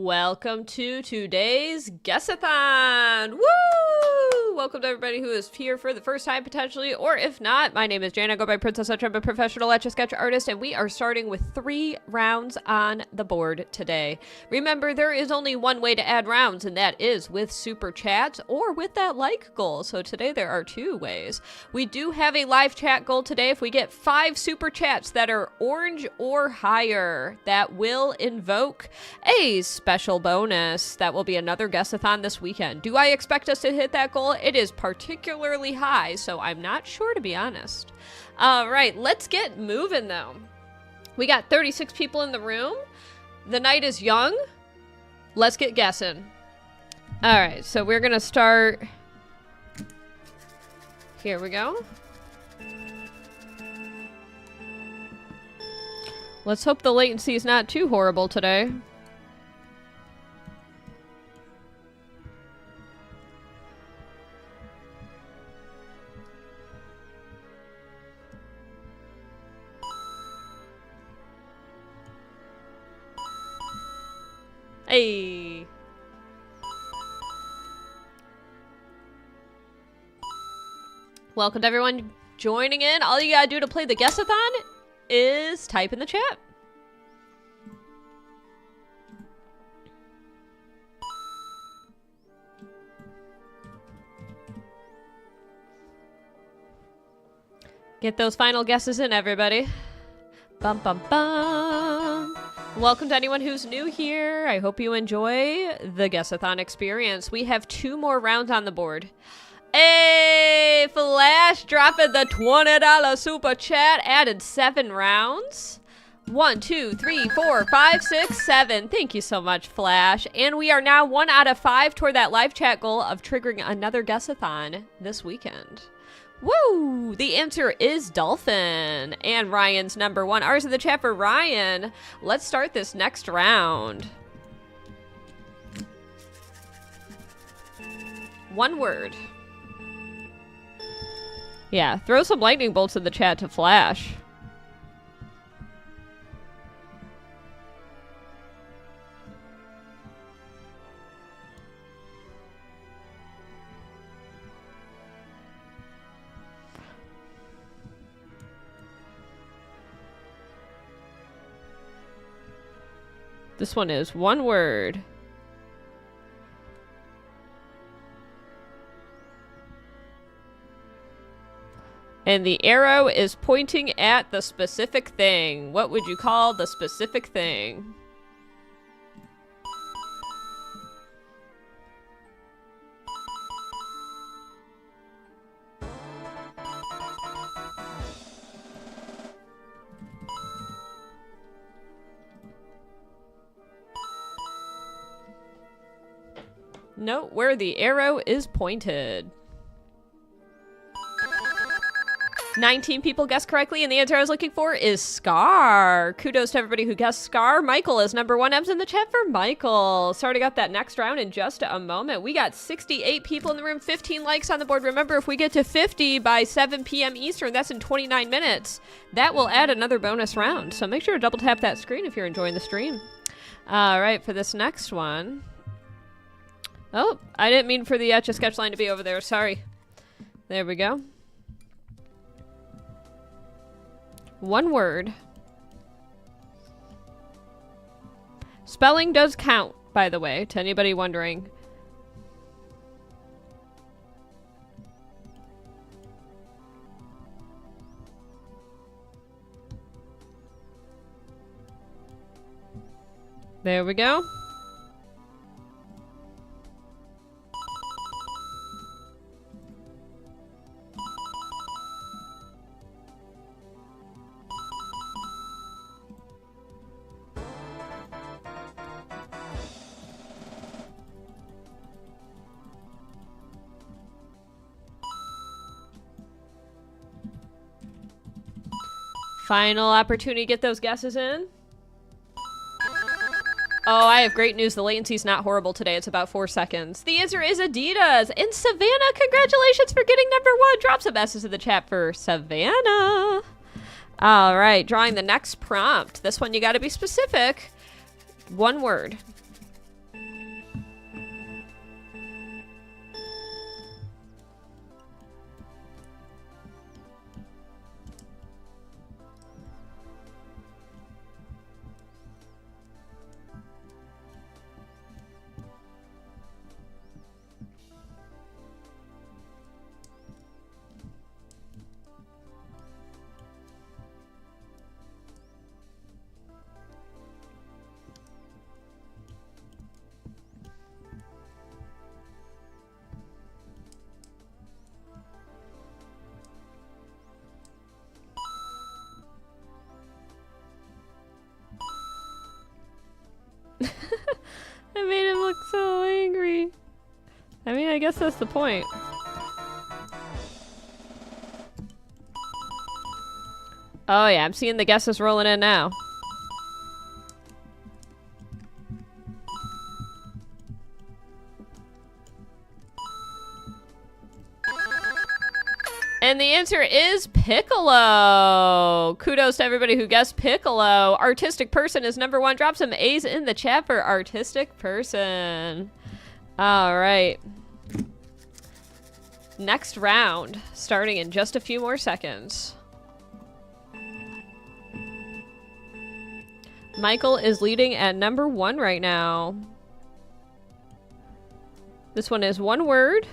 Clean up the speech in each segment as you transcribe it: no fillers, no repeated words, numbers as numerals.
Welcome to today's Guessathon! Woo! Welcome to everybody who is here for the first time, potentially, or if not, my name is Jane. I go by Princess Etch. I'm a professional etch-a-sketch artist, and we are starting with 3 rounds on the board today. Remember, there is only one way to add rounds, and that is with super chats or with that like goal. So today there are 2 ways. We do have a live chat goal today. If we get 5 super chats that are orange or higher, that will invoke a special bonus. That will be another Guessathon this weekend. Do I expect us to hit that goal? It is particularly high, so I'm not sure, to be honest. All right, let's get moving, though. We got 36 people in the room. The night is young. Let's get guessing. All right, so we're going to start. Here we go. Let's hope the latency is not too horrible today. Hey. Welcome to everyone joining in. All you gotta do to play the Guessathon is type in the chat. Get those final guesses in, everybody. Bum, bum, bum. Welcome to anyone who's new here. I hope you enjoy the Guessathon experience. We have 2 more rounds on the board. Hey, Flash dropping the $20 super chat. Added 7 rounds. 1, 2, 3, 4, 5, 6, 7. Thank you so much, Flash. And we are now 1 out of 5 toward that live chat goal of triggering another Guessathon this weekend. Woo! The answer is Dolphin. And Ryan's number 1. Ours in the chat for Ryan. Let's start this next round. 1 word. Yeah, throw some lightning bolts in the chat to Flash. This one is 1 word. And the arrow is pointing at the specific thing. What would you call the specific thing? Note where the arrow is pointed. 19 people guessed correctly, and the answer I was looking for is Scar. Kudos to everybody who guessed Scar. Michael is number 1. M's in the chat for Michael. Starting up that next round in just a moment. We got 68 people in the room, 15 likes on the board. Remember, if we get to 50 by 7 p.m. Eastern, that's in 29 minutes. That will add another bonus round. So make sure to double tap that screen if you're enjoying the stream. All right, for this next one. Oh, I didn't mean for the etch-a-sketch line to be over there. Sorry. There we go. 1 word. Spelling does count, by the way, to anybody wondering. There we go. Final opportunity to get those guesses in. Oh, I have great news. The latency's not horrible today. It's about 4 seconds. The answer is Adidas. And Savannah, congratulations for getting number 1. Drop some S's in the chat for Savannah. All right, drawing the next prompt. This one you got to be specific. 1 word. I made him look so angry. I mean, I guess that's the point. Oh yeah, I'm seeing the guesses rolling in now. And the answer is Piccolo. Kudos to everybody who guessed Piccolo. Artistic person is number 1. Drop some A's in the chat for artistic person. All right. Next round, starting in just a few more seconds. Michael is leading at number 1 right now. This one is one word.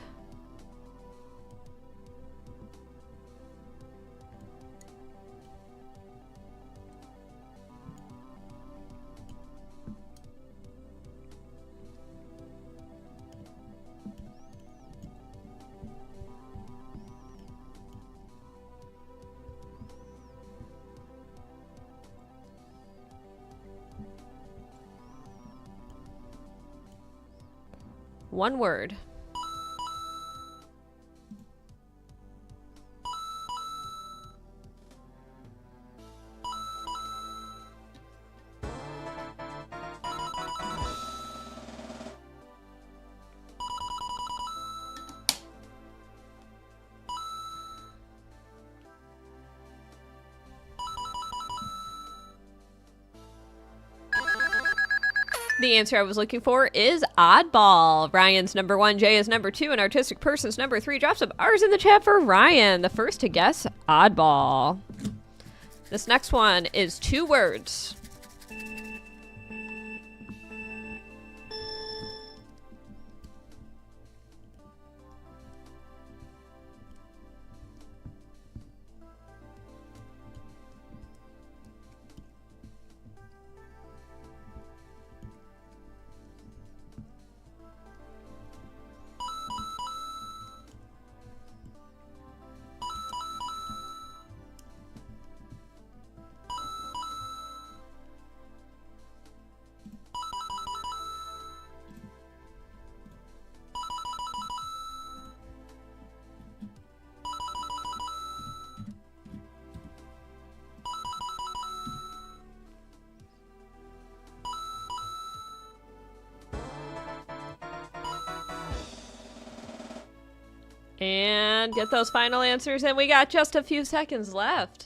One word. The answer I was looking for is oddball. Ryan's number 1, Jay is number 2, and artistic person's number 3. Drop some R's in the chat for Ryan, the first to guess oddball. This next one is 2 words. And get those final answers, and we got just a few seconds left.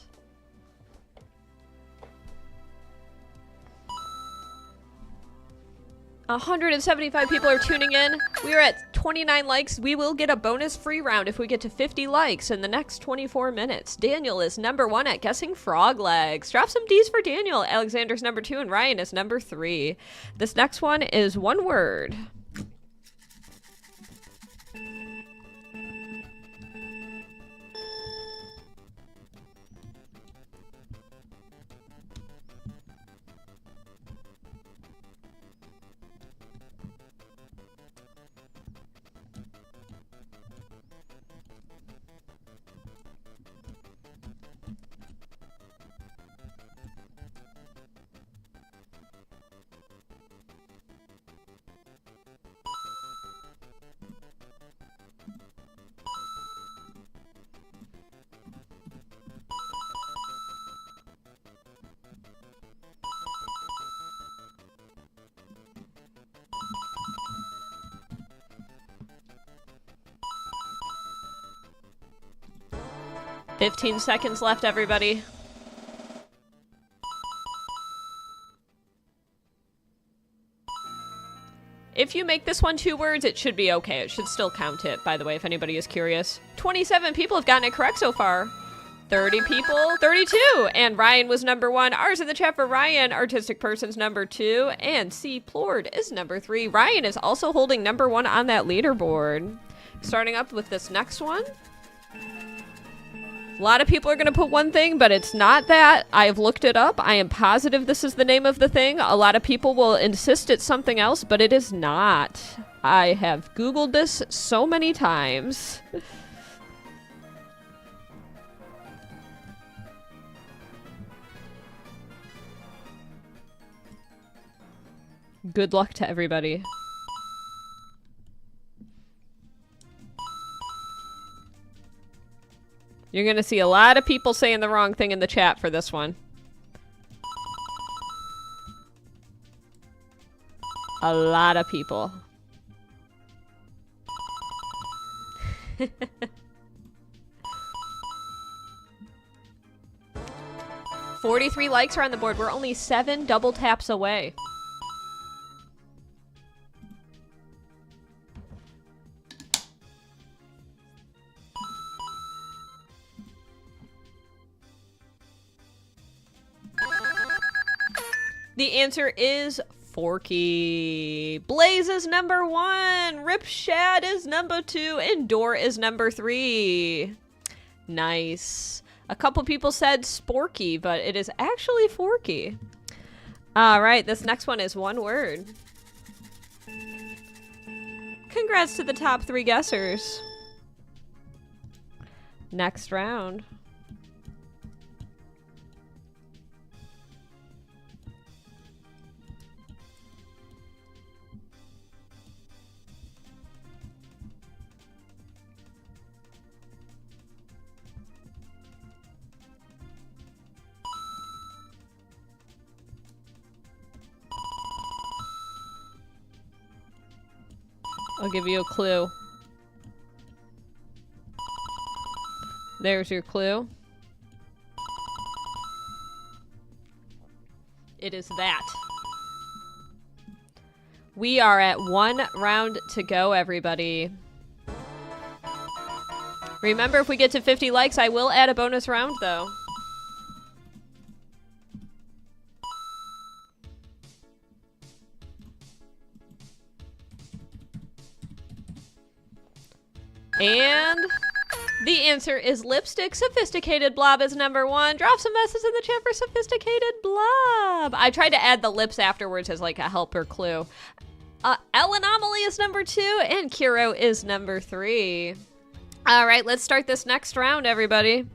$175 people are tuning in. We are at 29 likes. We will get a bonus free round if we get to 50 likes in the next 24 minutes. Daniel is number 1 at guessing frog legs. Drop some D's for Daniel. Alexander's number 2, and Ryan is number 3. This next one is one word. $15 seconds left, everybody. If you make this one 2 words, it should be okay. It should still count it, by the way, if anybody is curious. 27 people have gotten it correct so far. 30 people, 32. And Ryan was number 1. R's in the chat for Ryan. Artistic person's number 2. And C. Plord is number 3. Ryan is also holding number 1 on that leaderboard. Starting up with this next one. A lot of people are going to put one thing, but it's not that. I've looked it up. I am positive this is the name of the thing. A lot of people will insist it's something else, but it is not. I have Googled this so many times. Good luck to everybody. You're gonna see a lot of people saying the wrong thing in the chat for this one. A lot of people. 43 likes are on the board. We're only 7 double taps away. The answer is Forky. Blaze is number 1. Rip Shad is number 2. And Door is number 3. Nice. A couple people said Sporky, but it is actually Forky. All right, this next one is one word. Congrats to the top 3 guessers. Next round. I'll give you a clue. There's your clue. It is that. We are at 1 round to go, everybody. Remember, if we get to 50 likes, I will add a bonus round, though. And the answer is lipstick. Sophisticated Blob is number 1. Drop some S's in the chat for Sophisticated Blob. I tried to add the lips afterwards as like a helper clue. L Anomaly is number 2, and Kiro is number 3. All right, let's start this next round, everybody.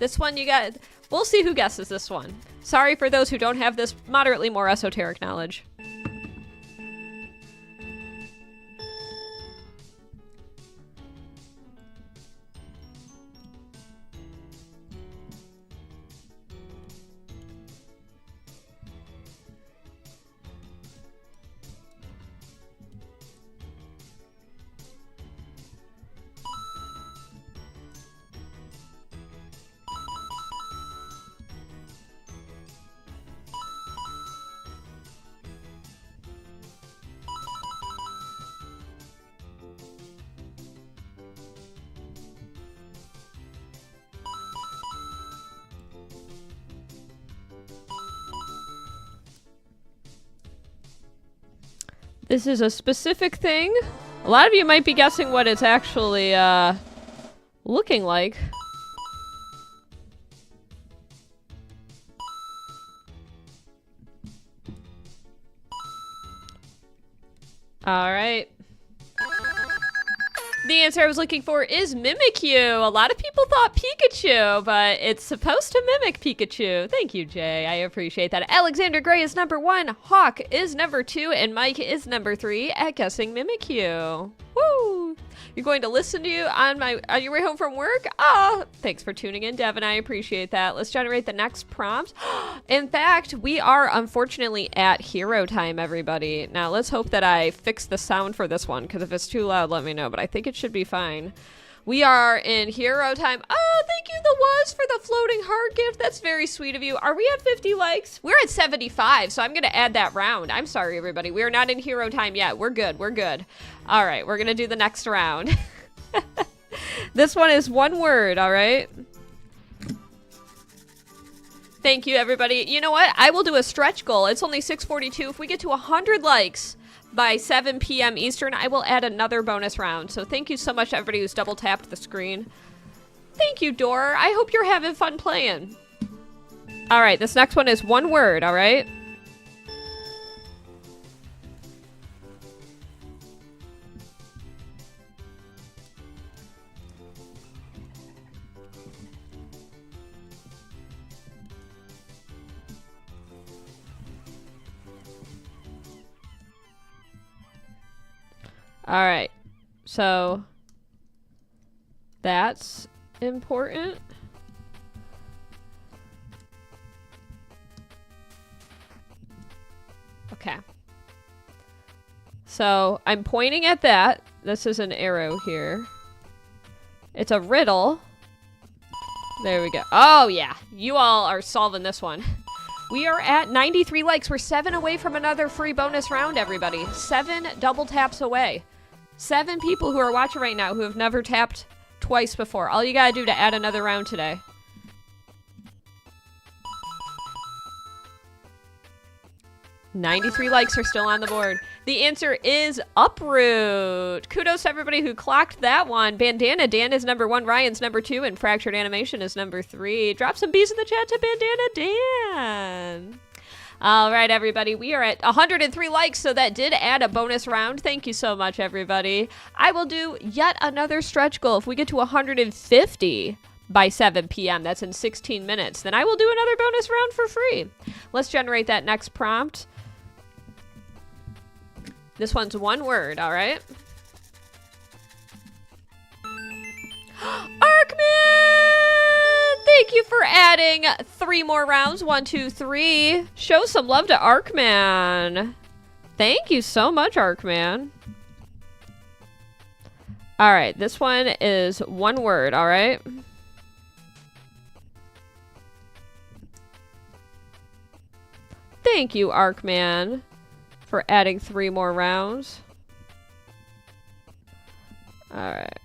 This one you got. We'll see who guesses this one. Sorry for those who don't have this moderately more esoteric knowledge. This is a specific thing. A lot of you might be guessing what it's actually looking like. All right. The answer I was looking for is Mimikyu. A lot of people thought Pikachu, but it's supposed to mimic Pikachu. Thank you, Jay. I appreciate that. Alexander Gray is number 1. Hawk is number 2. And Mike is number 3 at guessing Mimikyu. Woo! You're going to listen to you on your way home from work? Oh, thanks for tuning in, Devin. I appreciate that. Let's generate the next prompt. In fact, we are unfortunately at hero time, everybody. Now, let's hope that I fix the sound for this one, because if it's too loud, let me know. But I think it should be fine. We are in hero time. Oh, thank you, The Was, for the floating heart gift. That's very sweet of you. Are we at 50 likes? We're at 75, so I'm going to add that round. I'm sorry, everybody. We are not in hero time yet. We're good. We're good. All right, we're going to do the next round. This one is one word, all right? Thank you, everybody. You know what? I will do a stretch goal. It's only 6:42. If we get to 100 likes by 7 p.m. Eastern, I will add another bonus round. So thank you so much to everybody who's double tapped the screen. Thank you, Dor. I hope you're having fun playing. All right, this next one is one word, all right? Alright. So that's important. Okay. So I'm pointing at that. This is an arrow here. It's a riddle. There we go. Oh, yeah. You all are solving this one. We are at 93 likes. We're 7 away from another free bonus round, everybody. 7 double taps away. 7 people who are watching right now who have never tapped twice before. All you gotta do to add another round today. "93 likes are still on the board. The answer is uproot. Kudos to everybody who clocked that one. Bandana Dan is number 1, Ryan's number 2, and Fractured Animation is number 3. Drop some B's in the chat to Bandana Dan. All right, everybody. We are at 103 likes, so that did add a bonus round. Thank you so much, everybody. I will do yet another stretch goal. If we get to 150 by 7 p.m., that's in 16 minutes, then I will do another bonus round for free. Let's generate that next prompt. This one's one word, all right? Arkman! Thank you for adding 3 more rounds. 1, 2, 3. Show some love to Arkman. Thank you so much, Arkman. All right, this one is one word, all right? Thank you, Arkman, for adding 3 more rounds. All right.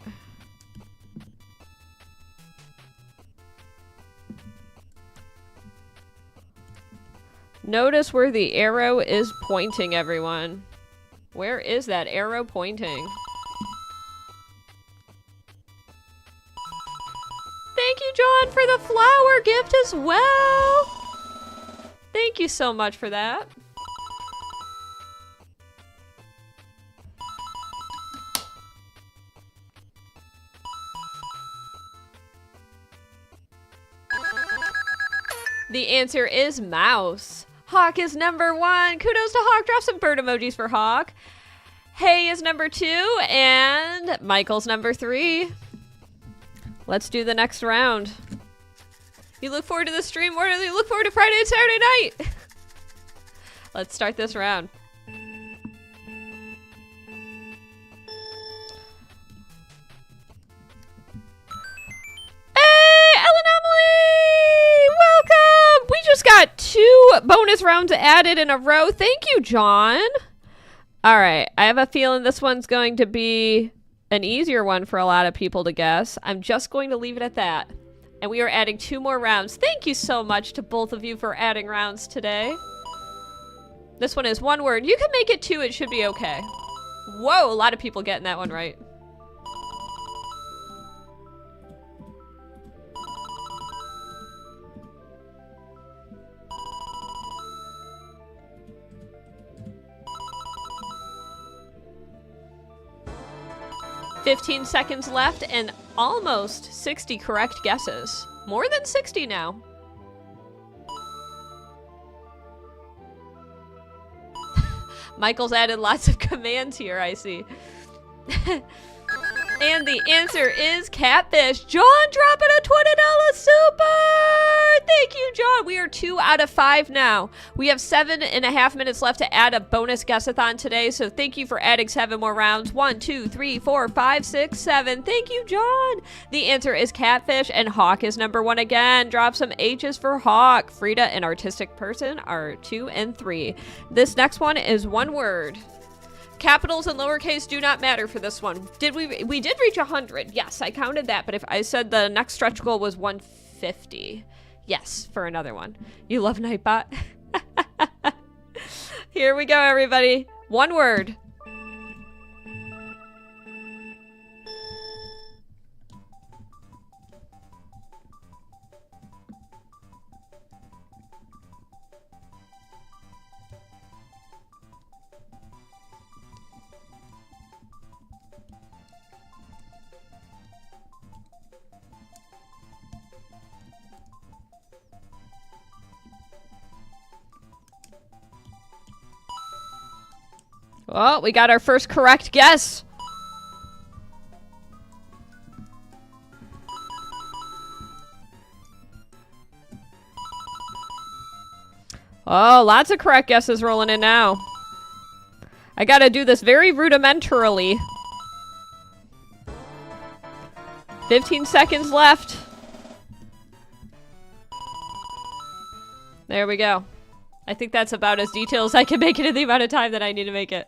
Notice where the arrow is pointing, everyone. Where is that arrow pointing? Thank you, John, for the flower gift as well. Thank you so much for that. The answer is mouse. Hawk is number 1. Kudos to Hawk. Drop some bird emojis for Hawk. Hey is number 2. And Michael's number 3. Let's do the next round. You look forward to the stream more than you look forward to Friday and Saturday night. Let's start this round. Welcome! We just got 2 bonus rounds added in a row. Thank you, John. All right. I have a feeling this one's going to be an easier one for a lot of people to guess. I'm just going to leave it at that. And we are adding 2 more rounds. Thank you so much to both of you for adding rounds today. This one is one word. You can make it 2. It should be okay. Whoa, a lot of people getting that one right. "15 seconds left and almost 60 correct guesses. More than 60 now. Michael's added lots of commands here, I see. And the answer is catfish. John dropping a $20 super! Thank you, John. We are 2 out of 5 now. We have 7.5 minutes left to add a bonus Guessathon today, so thank you for adding 7 more rounds. 1, 2, 3, 4, 5, 6, 7. Thank you, John. The answer is catfish, and Hawk is number 1 again. Drop some H's for Hawk. Frida and Artistic Person are 2 and 3. This next one is one word. Capitals and lowercase do not matter for this one. We did reach 100. Yes, I counted that, but if I said the next stretch goal was 150. Yes, for another one. You love Nightbot? Here we go, everybody. One word. Well, we got our first correct guess. Oh, lots of correct guesses rolling in now. I gotta do this very rudimentarily. 15 seconds left. There we go. I think that's about as detailed as I can make it in the amount of time that I need to make it.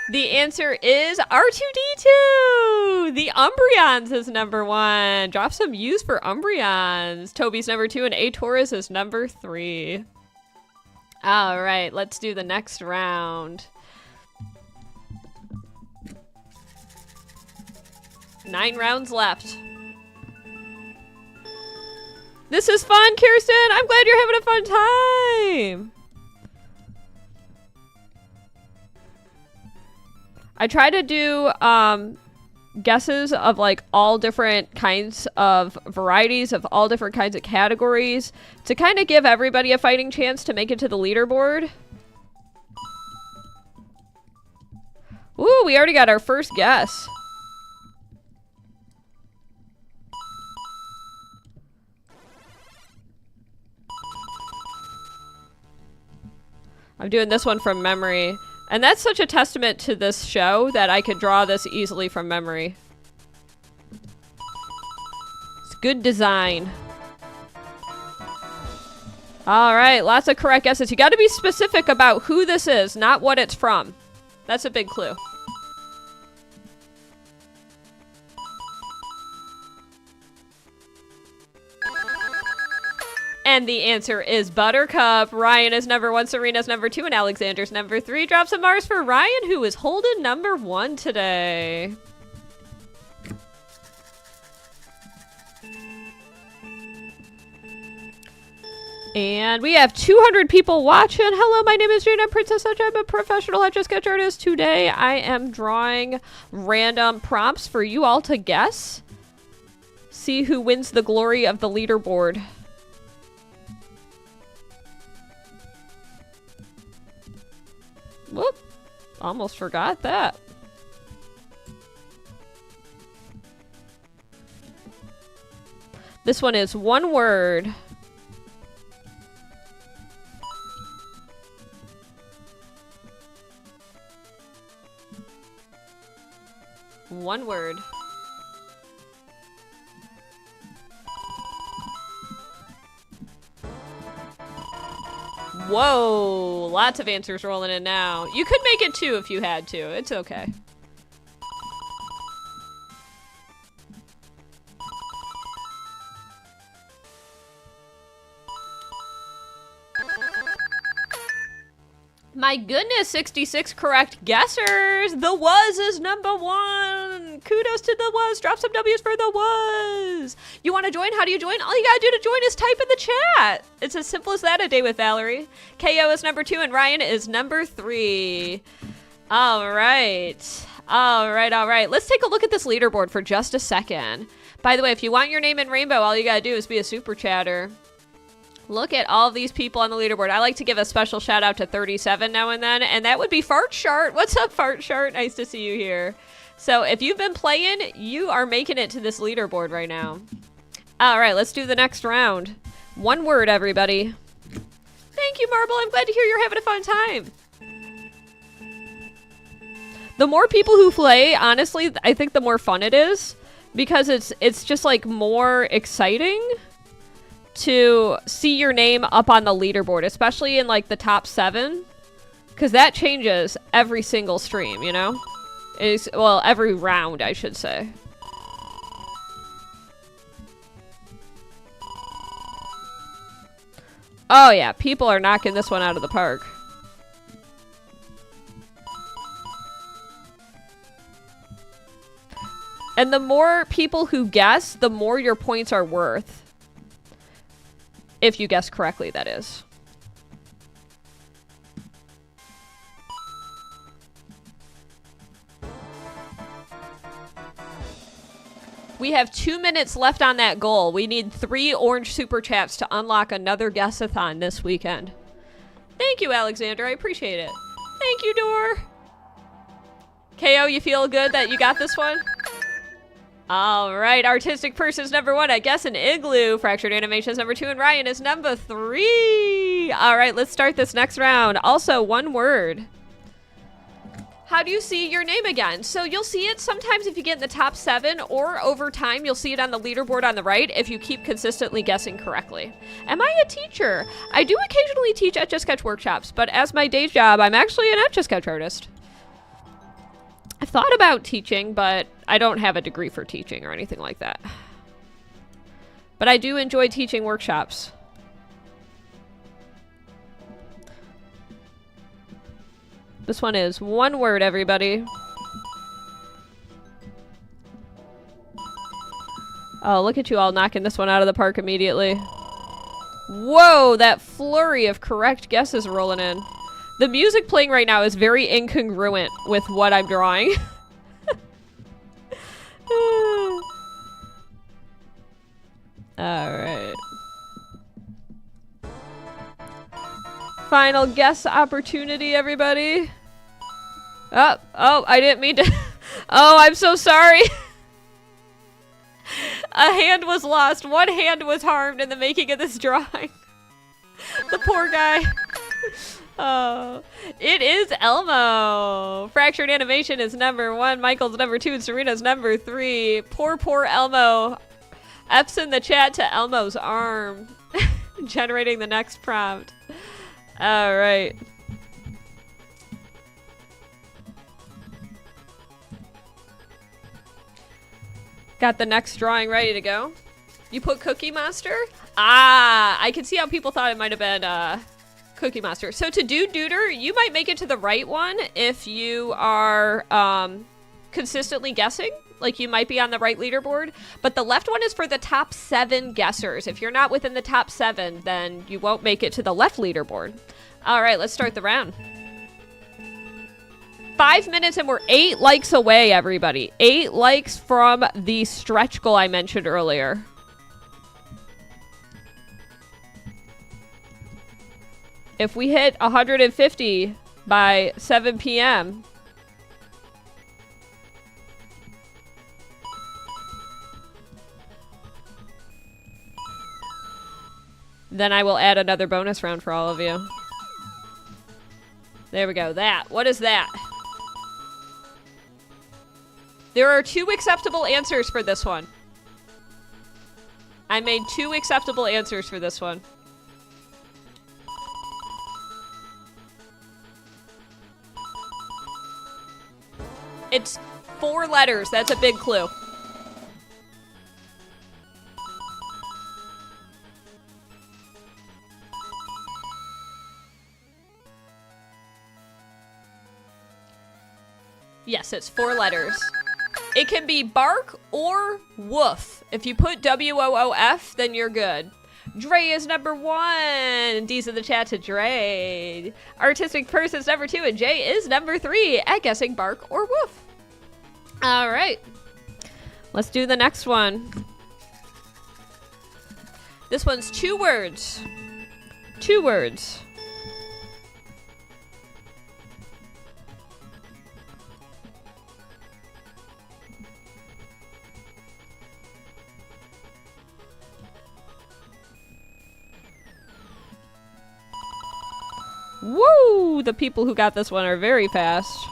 The answer is R2-D2! The Umbreons is number 1. Drop some U's for Umbreons. Toby's number 2 and A-Taurus is number 3. All right, let's do the next round. 9 rounds left. This is fun, Kirsten! I'm glad you're having a fun time! I try to do guesses of like all different kinds of varieties of all different kinds of categories to kind of give everybody a fighting chance to make it to the leaderboard. Ooh, we already got our first guess. I'm doing this one from memory. And that's such a testament to this show that I could draw this easily from memory. It's good design. All right, lots of correct guesses. You got to be specific about who this is, not what it's from. That's a big clue. And the answer is Buttercup. Ryan is number 1, Serena's number 2, and Alexander's number 3. Drop some Mars for Ryan, who is holding number 1 today. And we have 200 people watching. Hello, my name is Jane. I'm Princess Etch. I'm a professional Etch-a-Sketch artist. Today, I am drawing random prompts for you all to guess. See who wins the glory of the leaderboard. Whoop, almost forgot that. This one is one word. One word. Whoa, lots of answers rolling in now. You could make it 2 if you had to. It's okay. My goodness, 66 correct guessers. The was is number 1. Kudos to the was. Drop some W's for the was. You want to join? How do you join? All you gotta do to join is type in the chat. It's as simple as that. A day with Valerie. KO is number 2 and Ryan is number 3. All right. All right, all right. Let's take a look at this leaderboard for just a second. By the way, if you want your name in rainbow, all you gotta do is be a super chatter. Look at all of these people on the leaderboard. I like to give a special shout out to 37 now and then, and that would be Fart Shart. What's up, Fart Shart? Nice to see you here. So if you've been playing, you are making it to this leaderboard right now. All right, let's do the next round. One word, everybody. Thank you, Marble. I'm glad to hear you're having a fun time. The more people who play, honestly, I think the more fun it is, because it's just like more exciting to see your name up on the leaderboard, especially in like the top 7, because that changes every single stream, you know? Well, every round, I should say. Oh yeah, people are knocking this one out of the park. And the more people who guess, the more your points are worth. If you guess correctly, that is. We have 2 minutes left on that goal. We need 3 orange super chats to unlock another Guessathon this weekend. Thank you, Alexander. I appreciate it. Thank you, Dor. KO, you feel good that you got this one? All right, artistic person's number 1. I guess an igloo. Fractured animation's number 2, and Ryan is number 3. All right, let's start this next round. Also, one word. How do you see your name again? So you'll see it sometimes if you get in the top 7, or over time you'll see it on the leaderboard on the right if you keep consistently guessing correctly. Am I a teacher? I do occasionally teach Etch-a-Sketch workshops, but as my day job, I'm actually an Etch-a-Sketch artist. I've thought about teaching, but I don't have a degree for teaching or anything like that. But I do enjoy teaching workshops. This one is one word, everybody. Oh, look at you all knocking this one out of the park immediately. Whoa, that flurry of correct guesses rolling in. The music playing right now is very incongruent with what I'm drawing. Alright. Final guess opportunity, everybody. Oh, I didn't mean to. Oh, I'm so sorry. A hand was lost. One hand was harmed in the making of this drawing. The poor guy. Oh, it is Elmo. Fractured animation is number 1. Michael's number 2. And Serena's number 3. Poor Elmo. F's in the chat to Elmo's arm. Generating the next prompt. All right. Got the next drawing ready to go. You put Cookie Monster? Ah, I can see how people thought it might have been Cookie Monster. So to do Duder, you might make it to the right one if you are consistently guessing. Like you might be on the right leaderboard. But the left one is for the top 7 guessers. If you're not within the top 7, then you won't make it to the left leaderboard. All right, let's start the round. 5 minutes and we're 8 likes away, everybody. 8 likes from the stretch goal I mentioned earlier. If we hit 150 by 7 p.m., then I will add another bonus round for all of you. There we go. That. What is that? There are 2 acceptable answers for this one. I made 2 acceptable answers for this one. It's 4 letters. That's a big clue. Yes, it's 4 letters. It can be bark or woof. If you put W-O-O-F, then you're good. Dre is number 1. D's in the chat to Dre. Artistic person's number 2, and Jay is number 3 at guessing bark or woof. All right. Let's do the next one. This one's 2 words. 2 words. Woo! The people who got this one are very fast.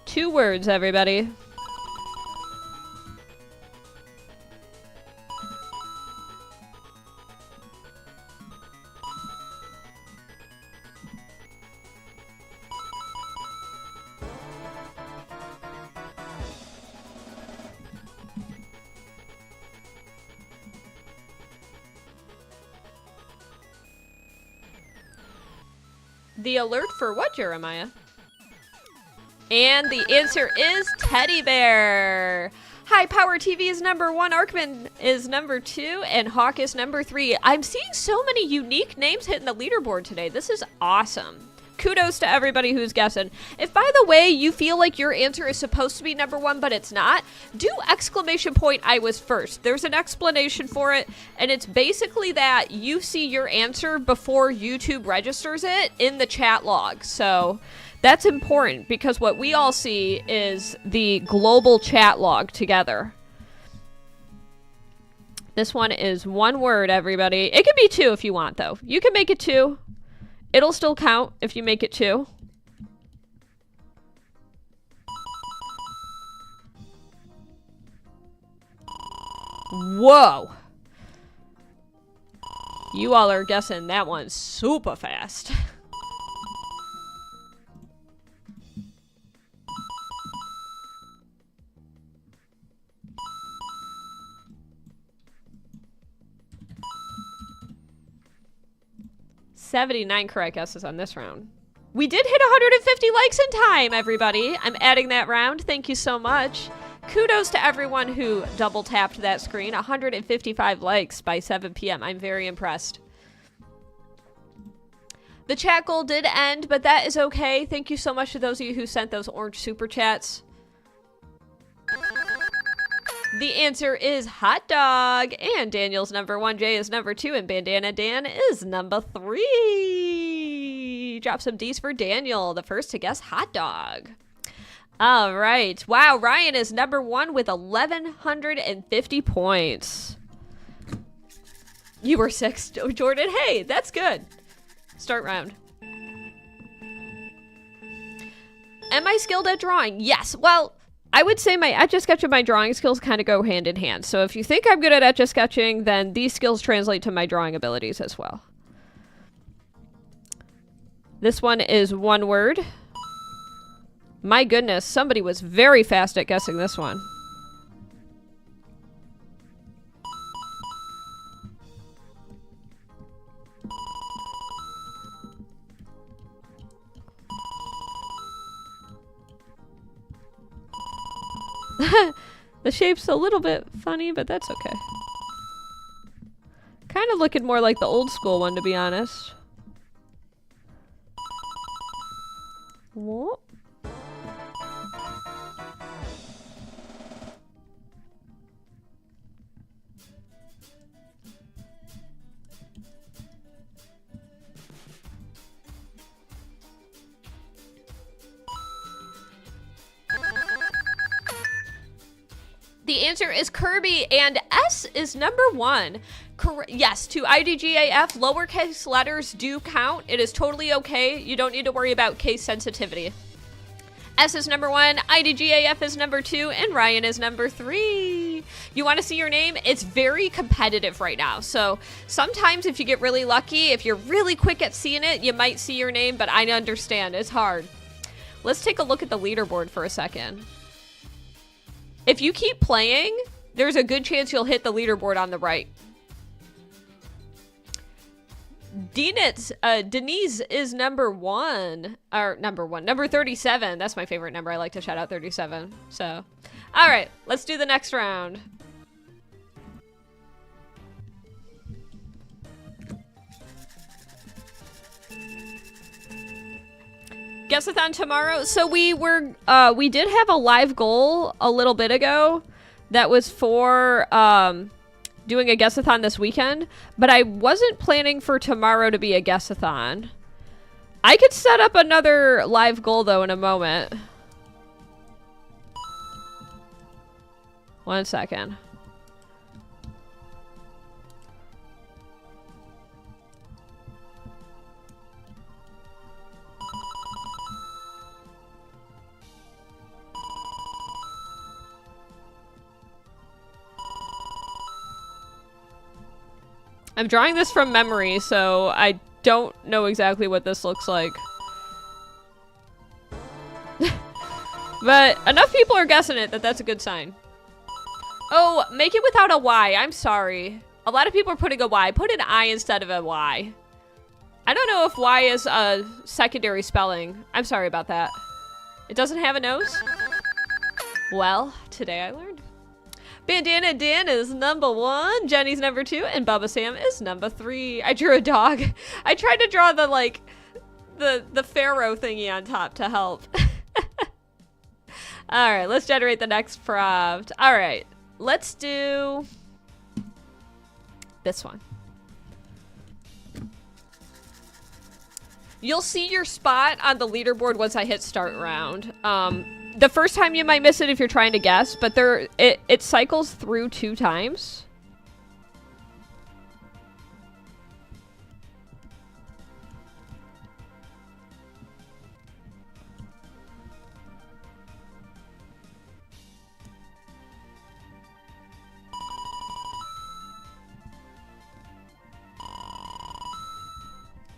Two words, everybody. The alert for what, Jeremiah? And the answer is teddy bear. High Power TV is number 1, Arkman is number 2, and Hawk is number 3. I'm seeing so many unique names hitting the leaderboard today. This is awesome. kudos to everybody who's guessing. If, by the way, you feel like your answer is supposed to be number 1, but it's not, do exclamation point I was first. There's an explanation for it, and it's basically that you see your answer before YouTube registers it in the chat log. So that's important because what we all see is the global chat log together. This one is 1 word, everybody. It can be 2 if you want, though. You can make it 2. It'll still count if you make it 2. Whoa. You all are guessing that one super fast. $79 correct guesses on this round. We did hit 150 likes in time, everybody. I'm adding that round. Thank you so much. Kudos to everyone who double tapped that screen. 155 likes by 7 p.m. I'm very impressed. The chat goal did end, but that is okay. Thank you so much to those of you who sent those orange super chats. The answer is hot dog, and Daniel's number 1, Jay is number 2, and Bandana Dan is number 3. Drop some D's for Daniel, the first to guess hot dog. All right. Wow, Ryan is number 1 with 1,150 points. You were 6, Jordan. Hey, that's good. Start round. Am I skilled at drawing? Yes. Well, I would say my Etch-a-Sketch and my drawing skills kind of go hand in hand. So if you think I'm good at Etch-a-Sketching, then these skills translate to my drawing abilities as well. This one is 1 word. My goodness, somebody was very fast at guessing this one. The shape's a little bit funny, but that's okay. Kind of looking more like the old school one, to be honest. Whoa. The answer is Kirby, and S is number 1. Yes, to IDGAF, lowercase letters do count. It is totally okay. You don't need to worry about case sensitivity. S is number 1, IDGAF is number 2, and Ryan is number 3. You want to see your name? It's very competitive right now. So sometimes if you get really lucky, if you're really quick at seeing it, you might see your name, but I understand. It's hard. Let's take a look at the leaderboard for a second. If you keep playing, there's a good chance you'll hit the leaderboard on the right. Denise is number 1. Or number 37. That's my favorite number. I like to shout out 37. So, all right, let's do the next round. Guessathon tomorrow. So we did have a live goal a little bit ago that was for doing a Guessathon this weekend, but I wasn't planning for tomorrow to be a Guessathon. I could set up another live goal though in a moment. 1 second. I'm drawing this from memory, so I don't know exactly what this looks like. But enough people are guessing it that that's a good sign. Oh, make it without a Y. I'm sorry. A lot of people are putting a Y. Put an I instead of a Y. I don't know if Y is a secondary spelling. I'm sorry about that. It doesn't have a nose? Well, today I learned. Bandana Dan is number 1, Jenny's number 2, and Bubba Sam is number 3. I drew a dog. I tried to draw the the pharaoh thingy on top to help. All right, let's generate the next prompt. All right, let's do this one. You'll see your spot on the leaderboard once I hit start round. The first time you might miss it if you're trying to guess, but it cycles through 2 times.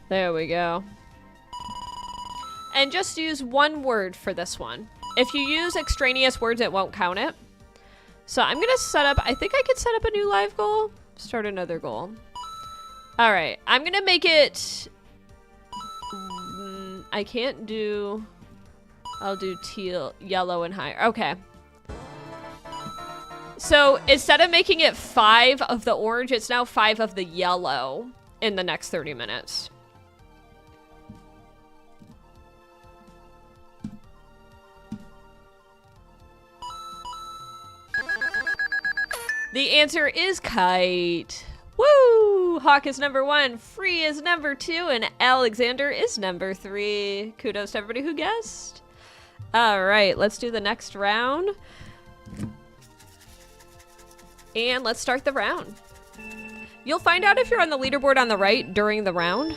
There we go. And just use 1 word for this one. If you use extraneous words, it won't count it. So I'm gonna set up, I think I could set up a new live goal. Start another goal. All right, I'm gonna make it, I can't do, I'll do teal, yellow and higher. Okay. So instead of making it 5 of the orange, it's now 5 of the yellow in the next 30 minutes. The answer is kite. Woo! Hawk is number 1, Free is number 2, and Alexander is number 3. Kudos to everybody who guessed. All right, let's do the next round. And let's start the round. You'll find out if you're on the leaderboard on the right during the round.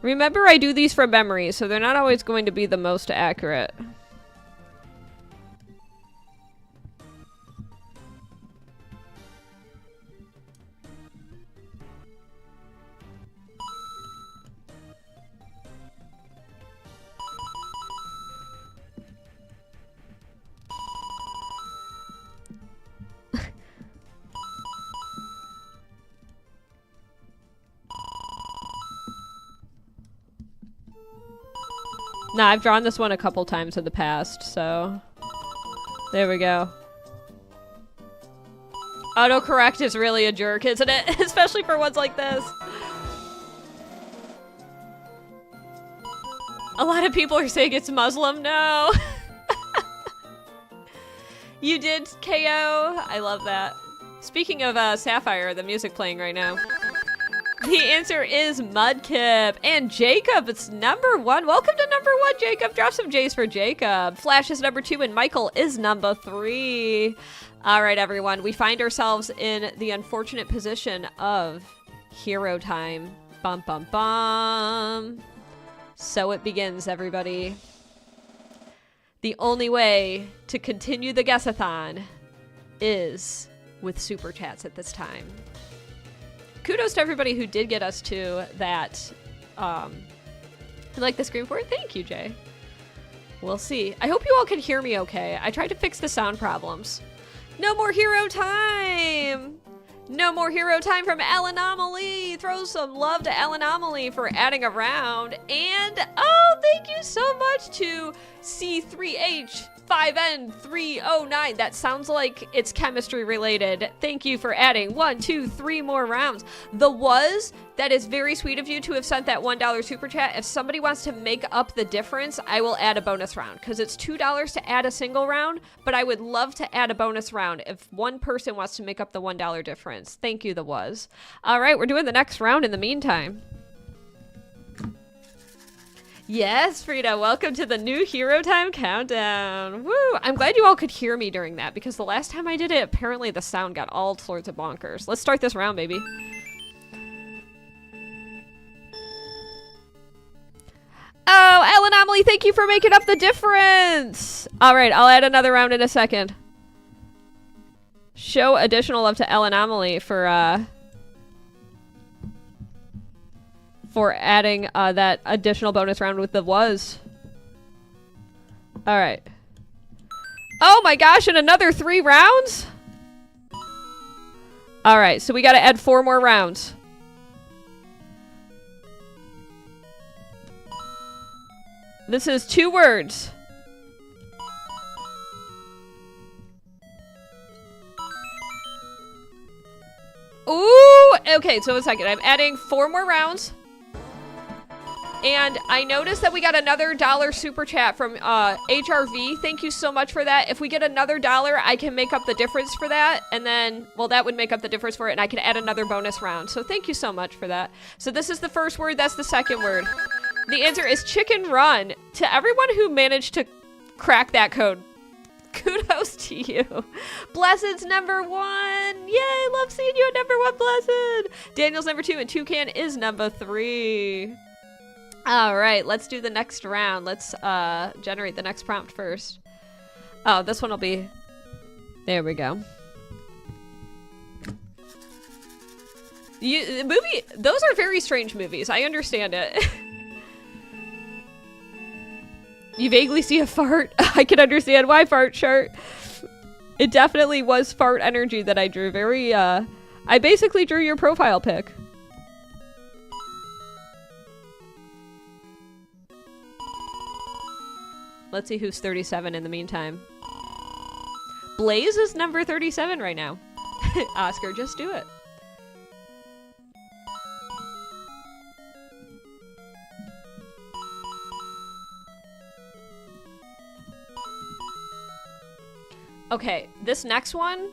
Remember, I do these from memory, so they're not always going to be the most accurate. Nah, I've drawn this one a couple times in the past, so there we go. Autocorrect is really a jerk, isn't it? Especially for ones like this. A lot of people are saying it's Muslim. No. You did, KO. I love that. Speaking of Sapphire, the music playing right now. The answer is Mudkip. And Jacob, it's number 1. Welcome to number 1, Jacob. Drop some J's for Jacob. Flash is number 2, and Michael is number 3. All right, everyone. We find ourselves in the unfortunate position of hero time. Bum, bum, bum. So it begins, everybody. The only way to continue the Guessathon is with super chats at this time. Kudos to everybody who did get us to that. Like the screen for it. Thank you, Jay. We'll see. I hope you all can hear me okay. I tried to fix the sound problems. No more hero time! No more hero time from Alanomaly. Throw some love to Alanomaly for adding a round. And, oh, thank you so much to C3H5N309. That sounds like it's chemistry related. Thank you for adding 1, 2, 3 more rounds. That is very sweet of you to have sent that $1 super chat. If somebody wants to make up the difference, I will add a bonus round because it's $2 to add a single round, but I would love to add a bonus round if one person wants to make up the $1 difference. Thank you, All right, we're doing the next round in the meantime. Yes, Frida, welcome to the new Hero Time Countdown. Woo! I'm glad you all could hear me during that because the last time I did it, apparently the sound got all sorts of bonkers. Let's start this round, baby. Oh, Alanomaly, thank you for making up the difference. All right, I'll add another round in a second. Show additional love to Alanomaly for adding that additional bonus round with the was. All right. Oh my gosh, and another 3 rounds? All right, so we got to add 4 more rounds. This is 2 words. Ooh, Okay, so 1 second. I'm adding 4 more rounds. And I noticed that we got another $1 super chat from HRV. Thank you so much for that. If we get another $1, I can make up the difference for that. And then, well, that would make up the difference for it. And I can add another bonus round. So thank you so much for that. So this is the first word. That's the second word. The answer is chicken run. To everyone who managed to crack that code, kudos to you. Blessed's number 1. Yay, love seeing you at number 1, Blessed. Daniel's number 2, and Toucan is number 3. All right, let's do the next round. Let's generate the next prompt first. Oh, this one will be... There we go. Those are very strange movies. I understand it. You vaguely see a fart. I can understand why fart chart. It definitely was fart energy that I drew. Very, I basically drew your profile pic. Let's see who's 37 in the meantime. Blaze is number 37 right now. Oscar, just do it. Okay, this next one,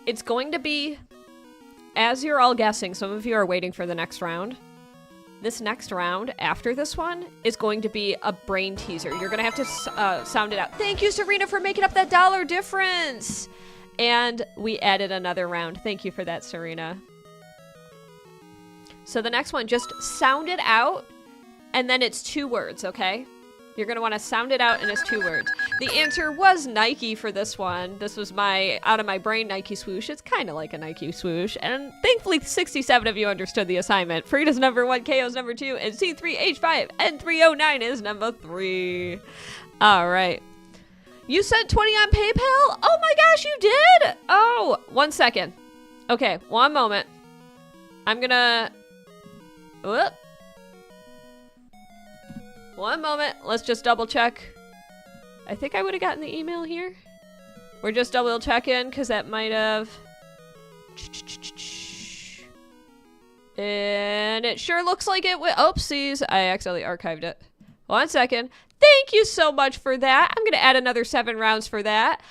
it's going to be, as you're all guessing, some of you are waiting for the next round. This next round, after this one, is going to be a brain teaser. You're going to have to sound it out. Thank you, Serena, for making up that $1 difference. And we added another round. Thank you for that, Serena. So the next one, just sound it out, and then it's 2 words, okay? You're going to want to sound it out, and it's 2 words. The answer was Nike for this one. This was my out of my brain Nike swoosh. It's kind of like a Nike swoosh. And thankfully, 67 of you understood the assignment. Frida's number 1, KO's number 2, and C3H5 and 309 is number 3. All right. You sent 20 on PayPal? Oh my gosh, you did? Oh, 1 second. Okay, 1 moment. I'm going to... Whoop. 1 moment. Let's just double check. I think I would have gotten the email here. We're just double checking because that might have... And it sure looks like it went... Oopsies. I accidentally archived it. 1 second. Thank you so much for that. I'm going to add another 7 rounds for that.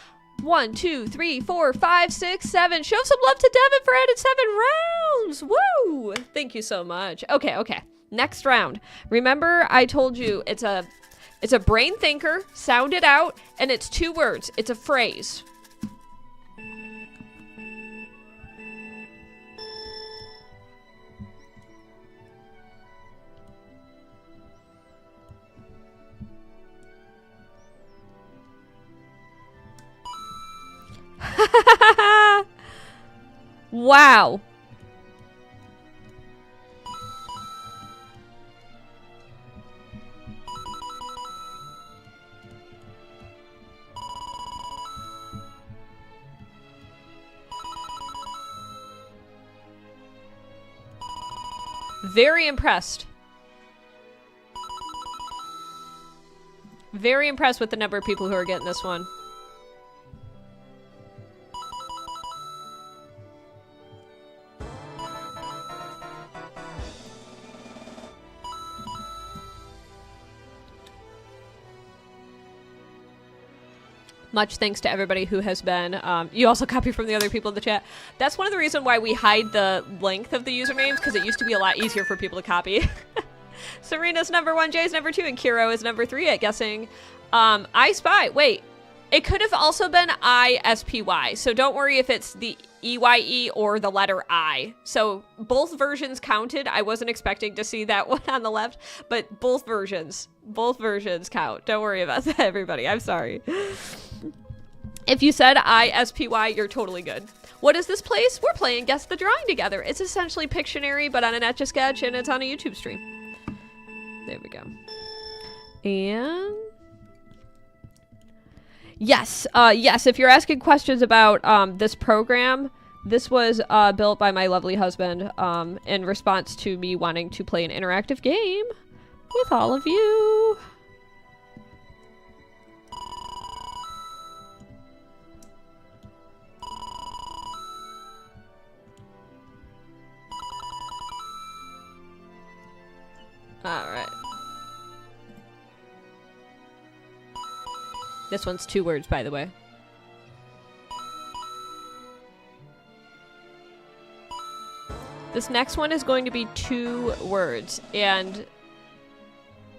1, 2, 3, 4, 5, 6, 7. Show some love to Devin for adding 7 rounds. Woo! Thank you so much. Okay, okay. Next round. Remember, I told you it's a brain thinker, sound it out, and it's 2 words. It's a phrase. Wow. Very impressed. Very impressed with the number of people who are getting this one. Much thanks to everybody who has been. You also copy from the other people in the chat. That's one of the reasons why we hide the length of the usernames, because it used to be a lot easier for people to copy. Serena's number 1, Jay's number 2, and Kiro is number 3 at guessing. I Spy. Wait, it could have also been ISPY. So don't worry if it's the EYE or the letter I. So both versions counted. I wasn't expecting to see that one on the left, but both versions count. Don't worry about that, everybody. I'm sorry. If you said ISPY, you're totally good. What is this place? We're playing Guess the Drawing together. It's essentially Pictionary, but on an Etch-a-Sketch, and it's on a YouTube stream. There we go. And... Yes, yes, if you're asking questions about this program, this was built by my lovely husband in response to me wanting to play an interactive game with all of you. This one's 2 words, by the way. This next one is going to be 2 words, and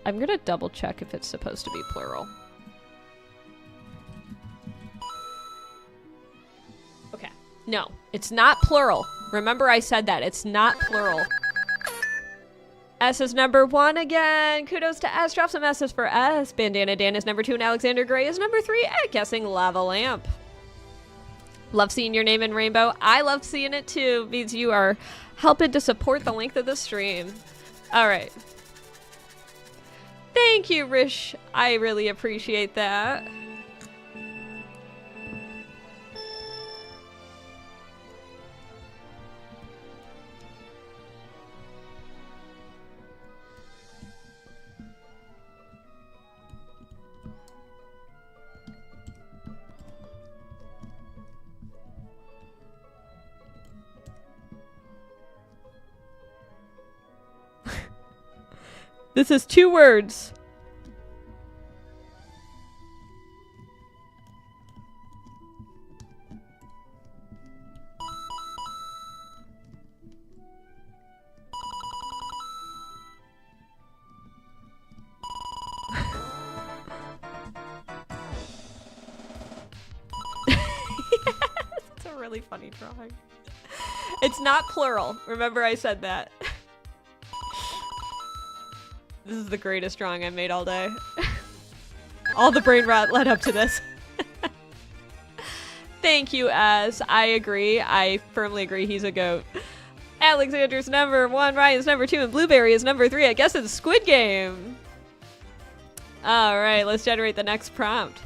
I'm gonna double check if it's supposed to be plural. Okay. No, it's not plural. Remember I said that. It's not plural. S is number 1 again. Kudos to S. Drop some S's for S. Bandana Dan is number 2 and Alexander Gray is number 3 at guessing lava lamp. Love seeing your name in rainbow. I love seeing it too. Means you are helping to support the length of the stream. All right. Thank you, Rish. I really appreciate that. This is 2 words. It's a really funny drawing. It's not plural. Remember I said that. This is the greatest drawing I made all day. All the brain rot led up to this. Thank you, S. I agree. I firmly agree he's a goat. Alexander's number 1, Ryan's number 2, and Blueberry is number 3. I guess it's Squid Game. All right, let's generate the next prompt.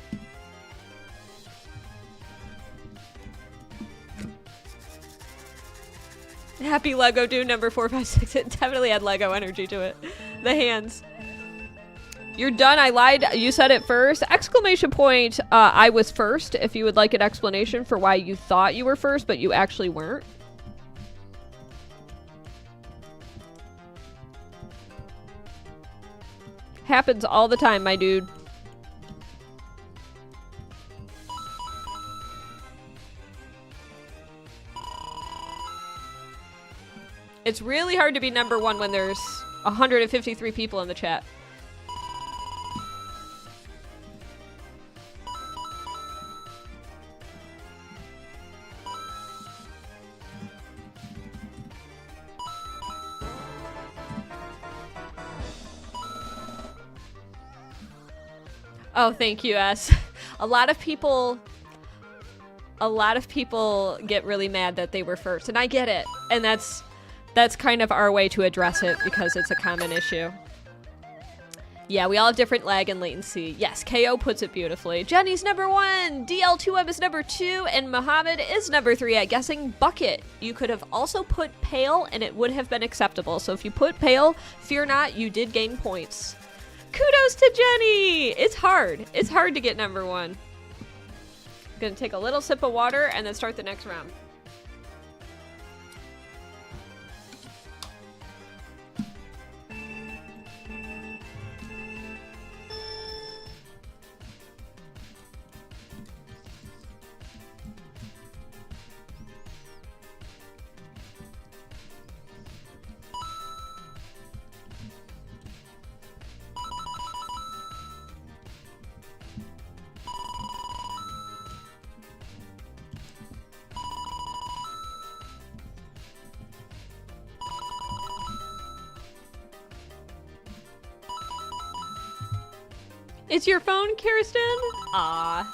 Happy Lego Dude number 4, 5, 6. It definitely had Lego energy to it. The hands. You're done. I lied. You said it first. Exclamation point. I was first. If you would like an explanation for why you thought you were first, but you actually weren't. Happens all the time, my dude. It's really hard to be number 1 when there's 153 people in the chat. Oh, thank you, S. A lot of people get really mad that they were first, and I get it. And that's kind of our way to address it because it's a common issue. Yeah, we all have different lag and latency. Yes, KO puts it beautifully. Jenny's number 1, DL2M is number 2, and Muhammad is number 3 at guessing bucket. You could have also put pail and it would have been acceptable. So if you put pail, fear not, you did gain points. Kudos to Jenny! It's hard. It's hard to get number 1. I'm gonna take a little sip of water and then start the next round. It's your phone, Kirsten? Aw.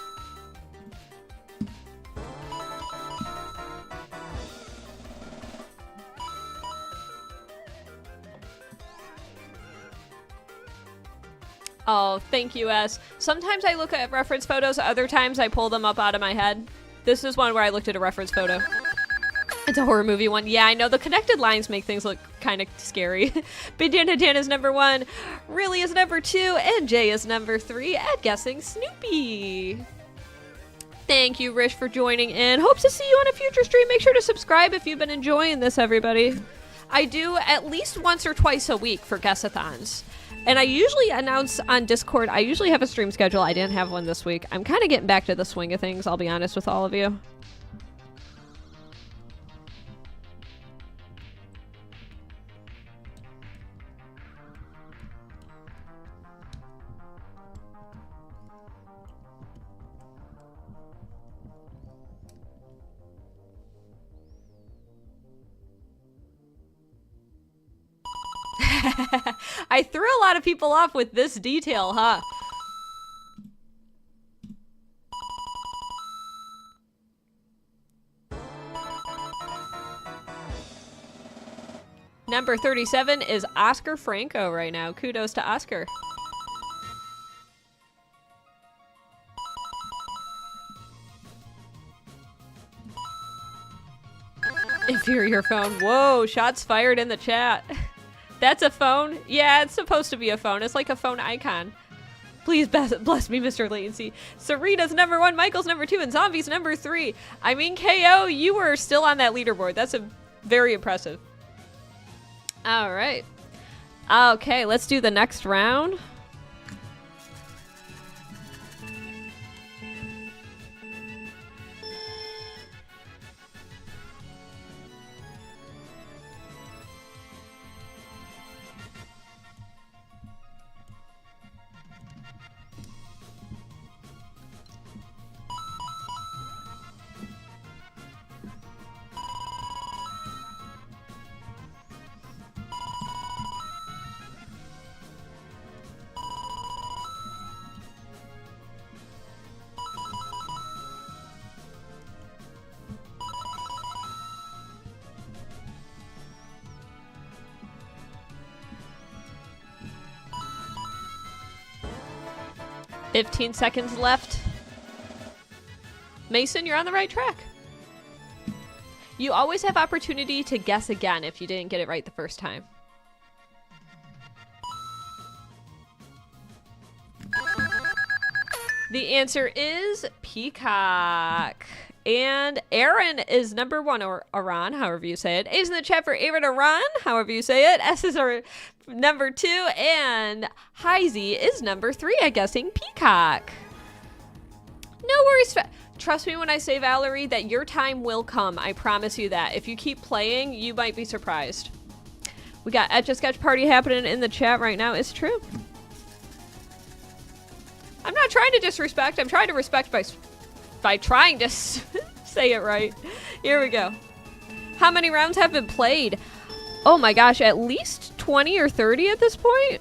Oh, thank you, S. Sometimes I look at reference photos, other times I pull them up out of my head. This is one where I looked at a reference photo. It's a horror movie one. Yeah, I know the connected lines make things look kind of scary. Bandana Dan is number 1, Really is number 2, and Jay is number 3 at guessing Snoopy. Thank you, Rish, for joining in. Hope to see you on a future stream. Make sure to subscribe if you've been enjoying this, everybody. I do at least once or twice a week for Guessathons. And I usually announce on Discord. I usually have a stream schedule. I didn't have one this week. I'm kind of getting back to the swing of things, I'll be honest with all of you. I threw a lot of people off with this detail, huh? Number 37 is Oscar Franco right now. Kudos to Oscar. Inferior phone. Whoa, shots fired in the chat. That's a phone? Yeah, it's supposed to be a phone. It's like a phone icon. Please bless me, Mr. Latency. Serena's number 1, Michael's number 2, and Zombie's number 3. I mean, KO, you were still on that leaderboard. That's very impressive. All right. Okay, let's do the next round. $15 seconds left. Mason, you're on the right track. You always have opportunity to guess again if you didn't get it right the first time. The answer is peacock. And Aaron is number 1, or Aran, however you say it. A's in the chat for Aaron Aran, however you say it. S is our number 2, and Heisey is number 3 at guessing peacock. No worries. Trust me when I say, Valerie, that your time will come. I promise you that. If you keep playing, you might be surprised. We got Etch-a-Sketch party happening in the chat right now. It's true. I'm not trying to disrespect. I'm trying to respect by trying to say it right. Here we go. How many rounds have been played? Oh my gosh, at least 20 or 30 at this point?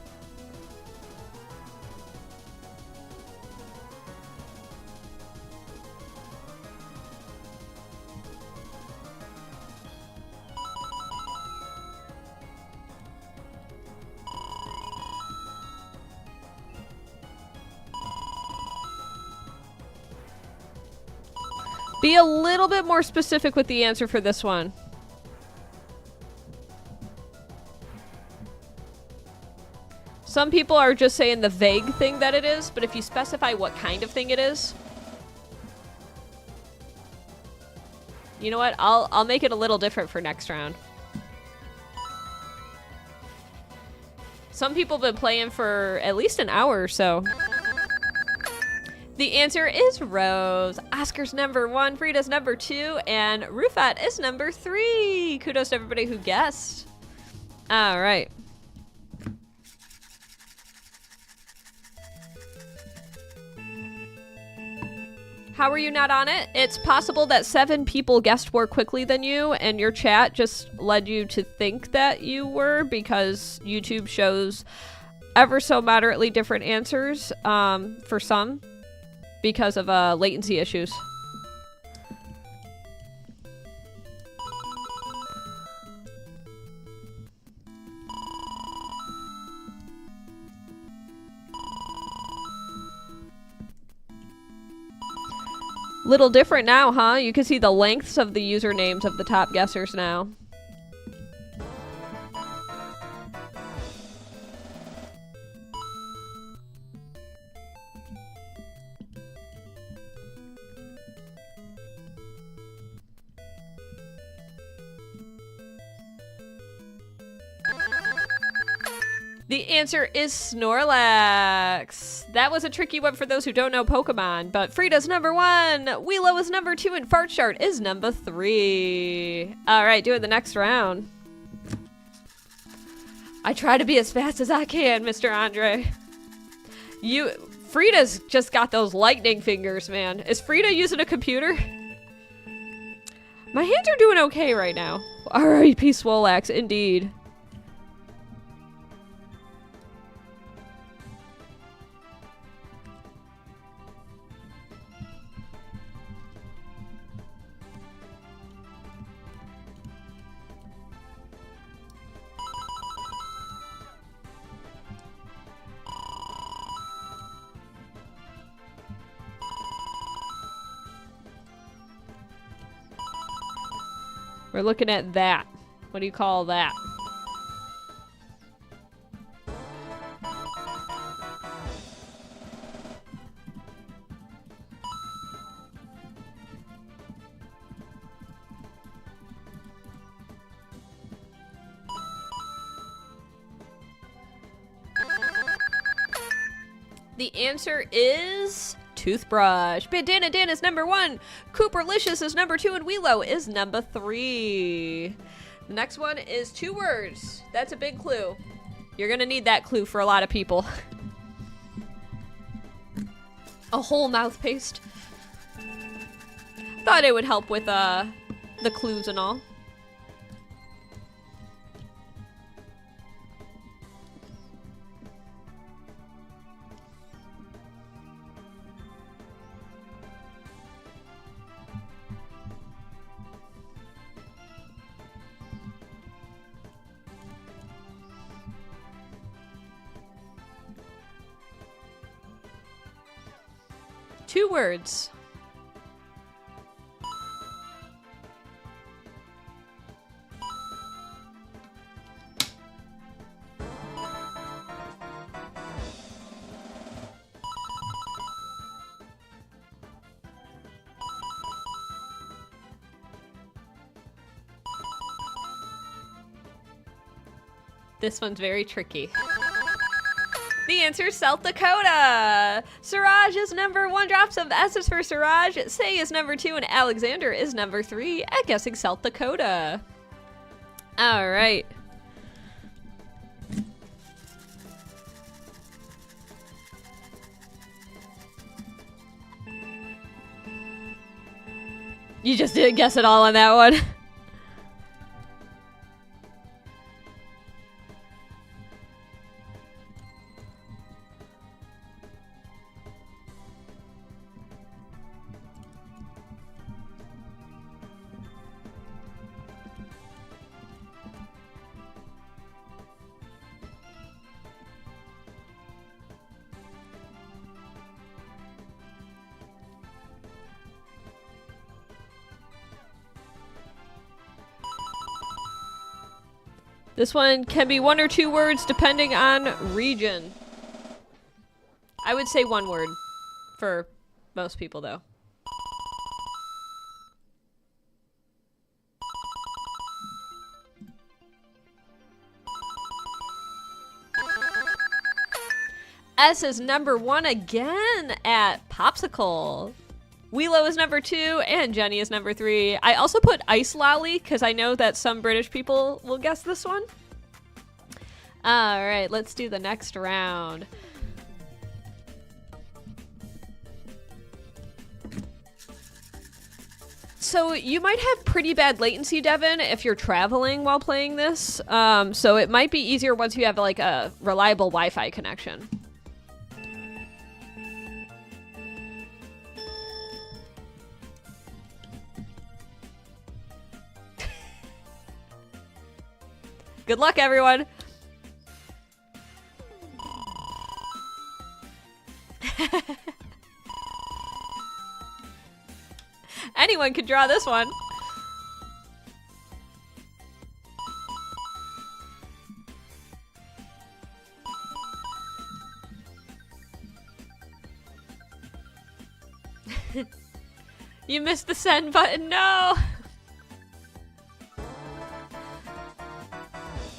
Be a little bit more specific with the answer for this one. Some people are just saying the vague thing that it is, but if you specify what kind of thing it is, you know what? I'll make it a little different for next round. Some people have been playing for at least an hour or so. The answer is Rose. Oscar's number 1, Frida's number 2, and Rufat is number 3. Kudos to everybody who guessed. All right. How are you not on it? It's possible that 7 people guessed more quickly than you, and your chat just led you to think that you were, because YouTube shows ever so moderately different answers for some, because of latency issues. Little different now, huh? You can see the lengths of the usernames of the top guessers now. The answer is Snorlax. That was a tricky one for those who don't know Pokemon, but Frida's number 1, Weelo is number 2, and Fartchart is number 3. All right, doing the next round. I try to be as fast as I can, Mr. Andre. Frida's just got those lightning fingers, man. Is Frida using a computer? My hands are doing okay right now. R.I.P. Swolax, indeed. We're looking at that. What do you call that? The answer is toothbrush. Bandana Dan is number 1, Cooperlicious is number 2, and Weelo is number 3. The next one is 2 words. That's a big clue. You're gonna need that clue for a lot of people. A whole mouth paste. Thought it would help with the clues and all. Two words. This one's very tricky. The answer is South Dakota. Siraj is number 1. Drops of S's for Siraj. Say is number 2, and Alexander is number 3 at guessing South Dakota. All right. You just didn't guess it all on that one. This one can be 1 or 2 words depending on region. I would say 1 word for most people though. S is number 1 again at Popsicle. Weelo is number 2, and Jenny is number 3. I also put Ice Lolly, because I know that some British people will guess this one. Alright, let's do the next round. So you might have pretty bad latency, Devin, if you're traveling while playing this. So it might be easier once you have like a reliable Wi-Fi connection. Good luck, everyone. Anyone could draw this one. You missed the send button, no!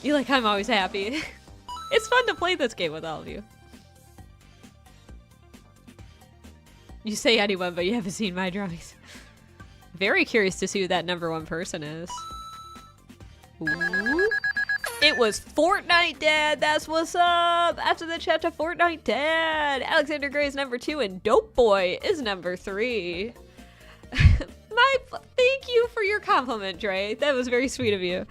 You like, I'm always happy. It's fun to play this game with all of you. You say anyone, but you haven't seen my drawings. Very curious to see who that #1 person is. Ooh. It was Fortnite Dad. That's what's up. After the chat to Fortnite Dad. Alexander Gray is #2 and Dope Boy is #3. Thank you for your compliment, Dre. That was very sweet of you.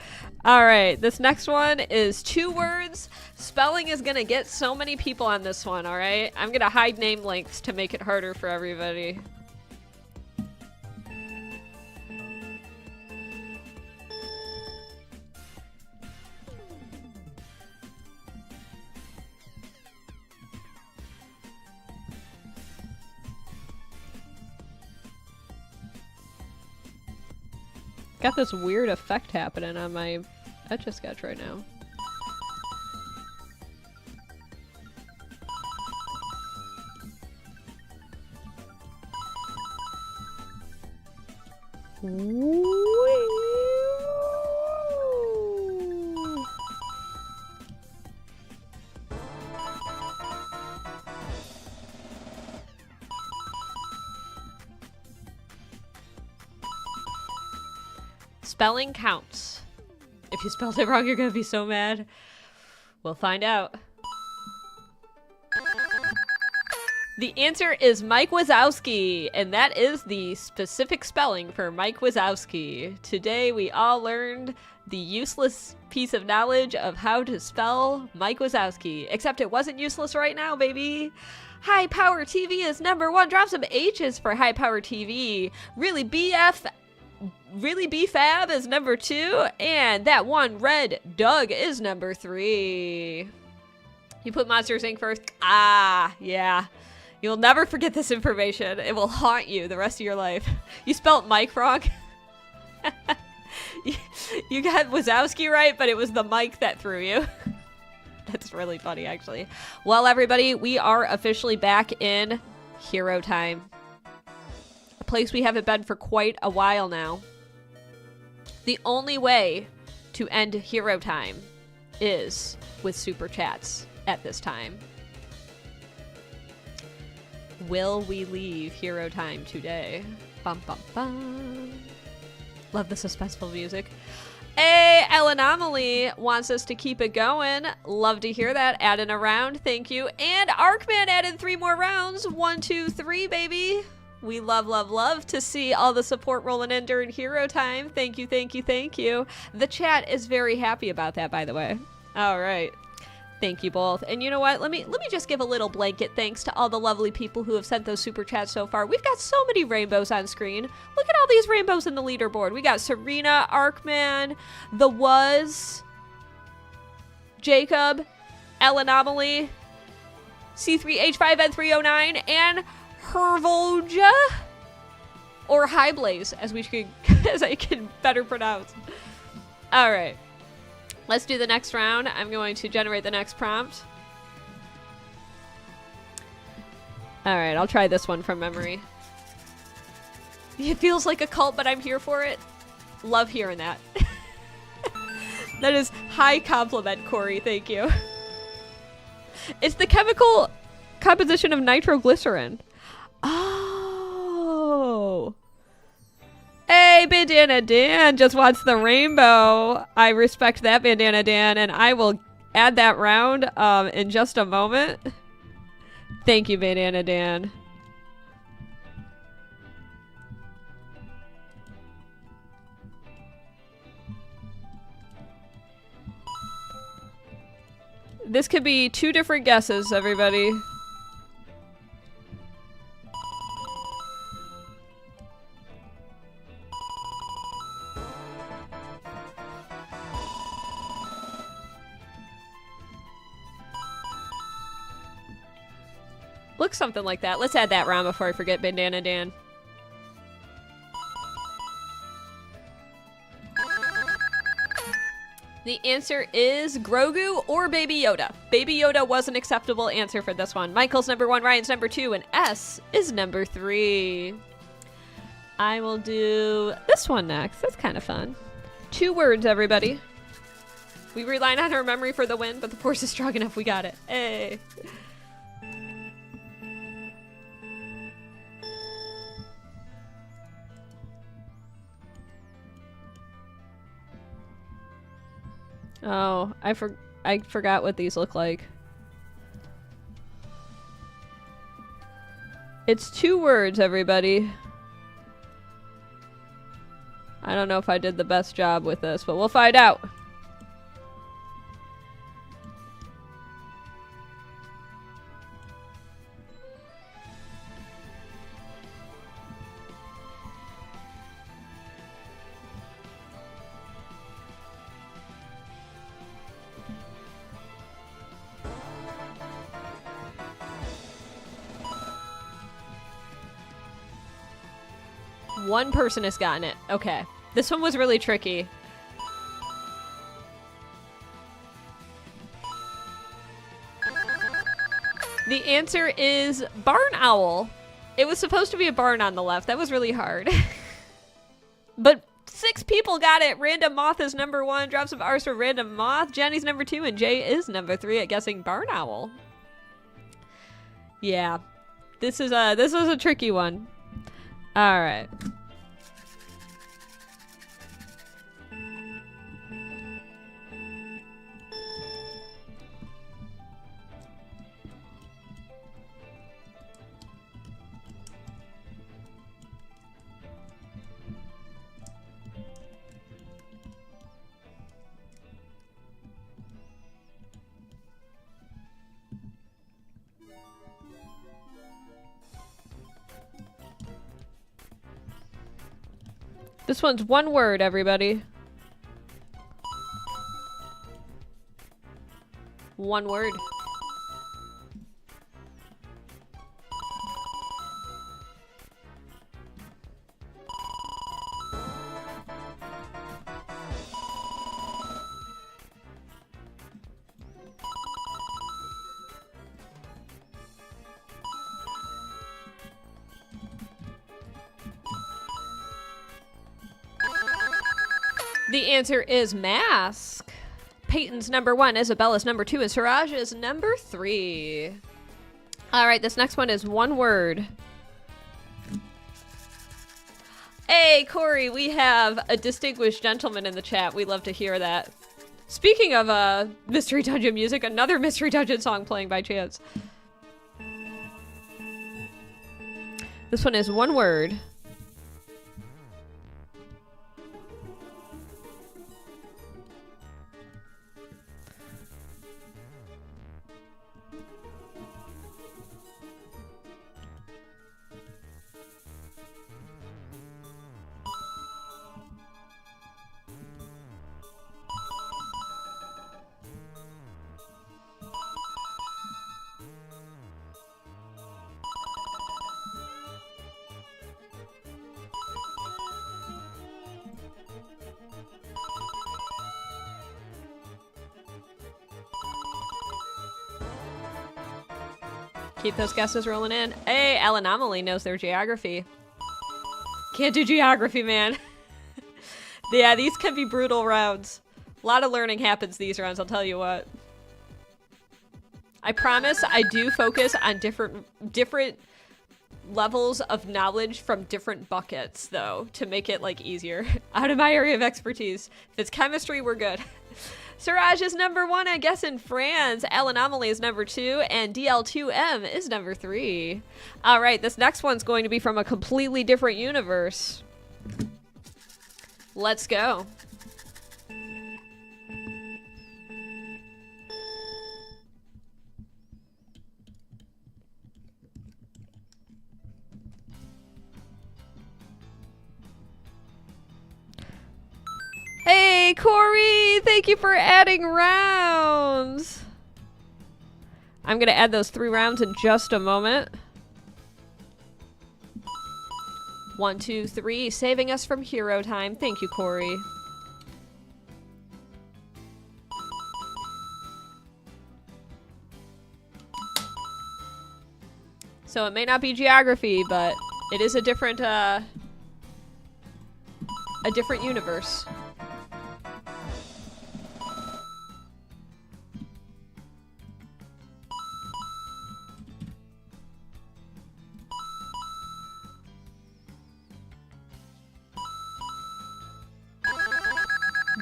All right, this next one is 2 words. Spelling is gonna get so many people on this one, all right? I'm gonna hide name lengths to make it harder for everybody. Got this weird effect happening on my Etch-a-Sketch right now. Spelling counts. If you spelled it wrong, you're gonna be so mad. We'll find out. The answer is Mike Wazowski, and that is the specific spelling for Mike Wazowski. Today we all learned the useless piece of knowledge of how to spell Mike Wazowski. Except it wasn't useless right now, baby. High Power TV is #1. Drop some H's for High Power TV. Really BFab is #2, and that one Red Doug is #3. You put Monsters Inc. first? Ah, yeah. You'll never forget this information. It will haunt you the rest of your life. You spelt Mike wrong. You got Wazowski right, but it was the Mike that threw you. That's really funny, actually. Well, everybody, we are officially back in Hero Time. A place we haven't been for quite a while now. The only way to end Hero Time is with Super Chats at this time. Will we leave Hero Time today? Bum, bum, bum. Love the suspenseful music. Hey, Anomaly wants us to keep it going. Love to hear that. Adding a round. Thank you. And Arkman added 3 more rounds. 1, 2, 3, baby. We love, love, love to see all the support rolling in during Hero Time. Thank you, thank you, thank you. The chat is very happy about that, by the way. All right. Thank you both. And you know what? Let me just give a little blanket thanks to all the lovely people who have sent those super chats so far. We've got so many rainbows on screen. Look at all these rainbows in the leaderboard. We got Serena, Arkman, The Was, Jacob, Anomaly, C3H5N309, and Hervoja, or High Blaze, as I can better pronounce. All right. Let's do the next round. I'm going to generate the next prompt. All right, I'll try this one from memory. It feels like a cult, but I'm here for it. Love hearing that. That is high compliment, Corey. Thank you. It's the chemical composition of nitroglycerin. Oh. Hey, Bandana Dan just wants the rainbow. I respect that, Bandana Dan, and I will add that round in just a moment. Thank you, Bandana Dan. This could be 2 different guesses, everybody. Looks something like that. Let's add that round before I forget, Bandana Dan. The answer is Grogu or Baby Yoda. Baby Yoda was an acceptable answer for this one. Michael's #1, Ryan's #2, and S is #3. I will do this one next. That's kind of fun. 2 words, everybody. We relied on our memory for the win, but the force is strong enough. We got it. Hey. Oh, I forgot what these look like. It's 2 words, everybody. I don't know if I did the best job with this, but we'll find out. One person has gotten it. Okay. This one was really tricky. The answer is barn owl. It was supposed to be a barn on the left. That was really hard. But 6 people got it. Random Moth is number 1. Drop some R's for Random Moth. Jenny's number 2, and Jay is number 3 at guessing barn owl. Yeah. This was a tricky one. All right. This one's 1 word, everybody. 1 word. The answer is mask. Peyton's number 1, Isabella's number 2, and Siraj is number 3. All right, this next one is 1 word. Hey, Corey, we have a distinguished gentleman in the chat. We love to hear that. Speaking of Mystery Dungeon music, another Mystery Dungeon song playing by chance. This one is 1 word. Keep those guesses rolling in. Hey, Al-Anomaly knows their geography. Can't do geography, man. Yeah, these can be brutal rounds. A lot of learning happens these rounds, I'll tell you what. I promise I do focus on different levels of knowledge from different buckets, though, to make it, like, easier. Out of my area of expertise. If it's chemistry, we're good. Siraj is number 1, I guess, in France. Al-Anomaly is number 2, and DL2M is number 3. All right, this next one's going to be from a completely different universe. Let's go. Hey, Corey! Thank you for adding rounds! I'm gonna add those 3 rounds in just a moment. 1, 2, 3, saving us from hero time. Thank you, Corey. So it may not be geography, but it is a different universe.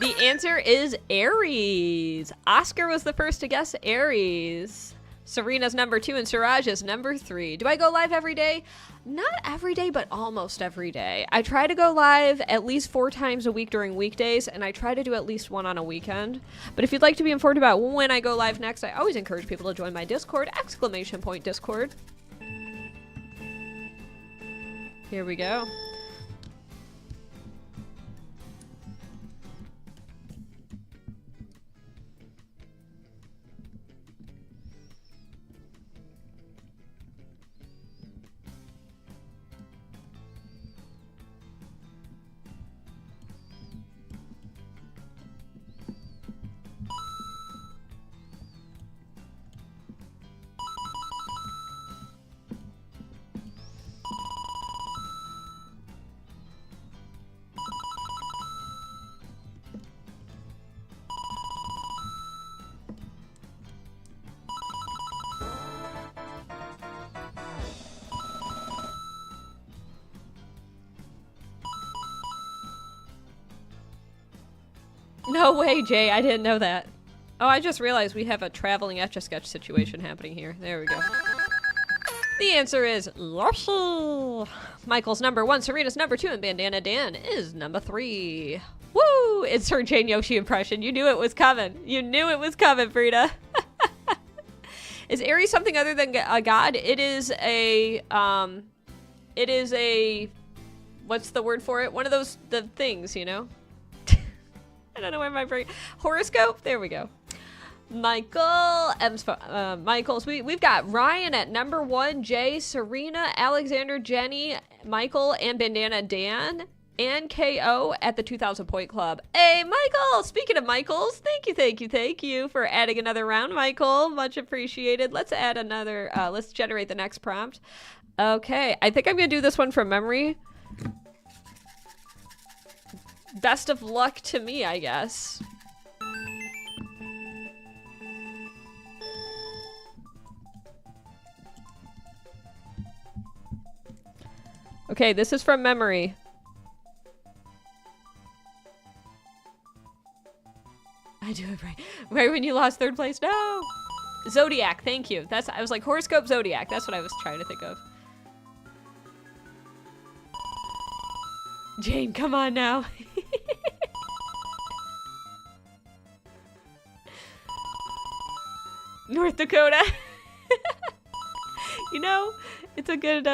The answer is Aries. Oscar was the first to guess Aries. Serena's number 2 and Suraj is number 3. Do I go live every day? Not every day, but almost every day. I try to go live at least 4 times a week during weekdays, and I try to do at least 1 on a weekend. But if you'd like to be informed about when I go live next, I always encourage people to join my Discord, !Discord. Here we go. No way, Jay. I didn't know that. Oh, I just realized we have a traveling Etch-a-Sketch situation happening here. There we go. The answer is Russell. Michael's number 1, Serena's number 2, and Bandana Dan is number 3. Woo! It's her Jane Yoshi impression. You knew it was coming. You knew it was coming, Frida. Is Aries something other than a god? It is a, what's the word for it? One of those, the things, you know? I don't know why my brain... Horoscope? There we go. Michael, Michael's. We've got Ryan at number 1, Jay, Serena, Alexander, Jenny, Michael, and Bandana Dan, and KO at the 2,000 point club. Hey, Michael! Speaking of Michaels, thank you for adding another round, Michael. Much appreciated. Let's add another, let's generate the next prompt. Okay, I think I'm gonna do this one from memory. Best of luck to me, I guess. Okay, this is from memory. I do it right. Right when you lost 3rd place? No! Zodiac, thank you. I was like, horoscope Zodiac. That's what I was trying to think of. Jane, come on now. North Dakota. You know, it's a good,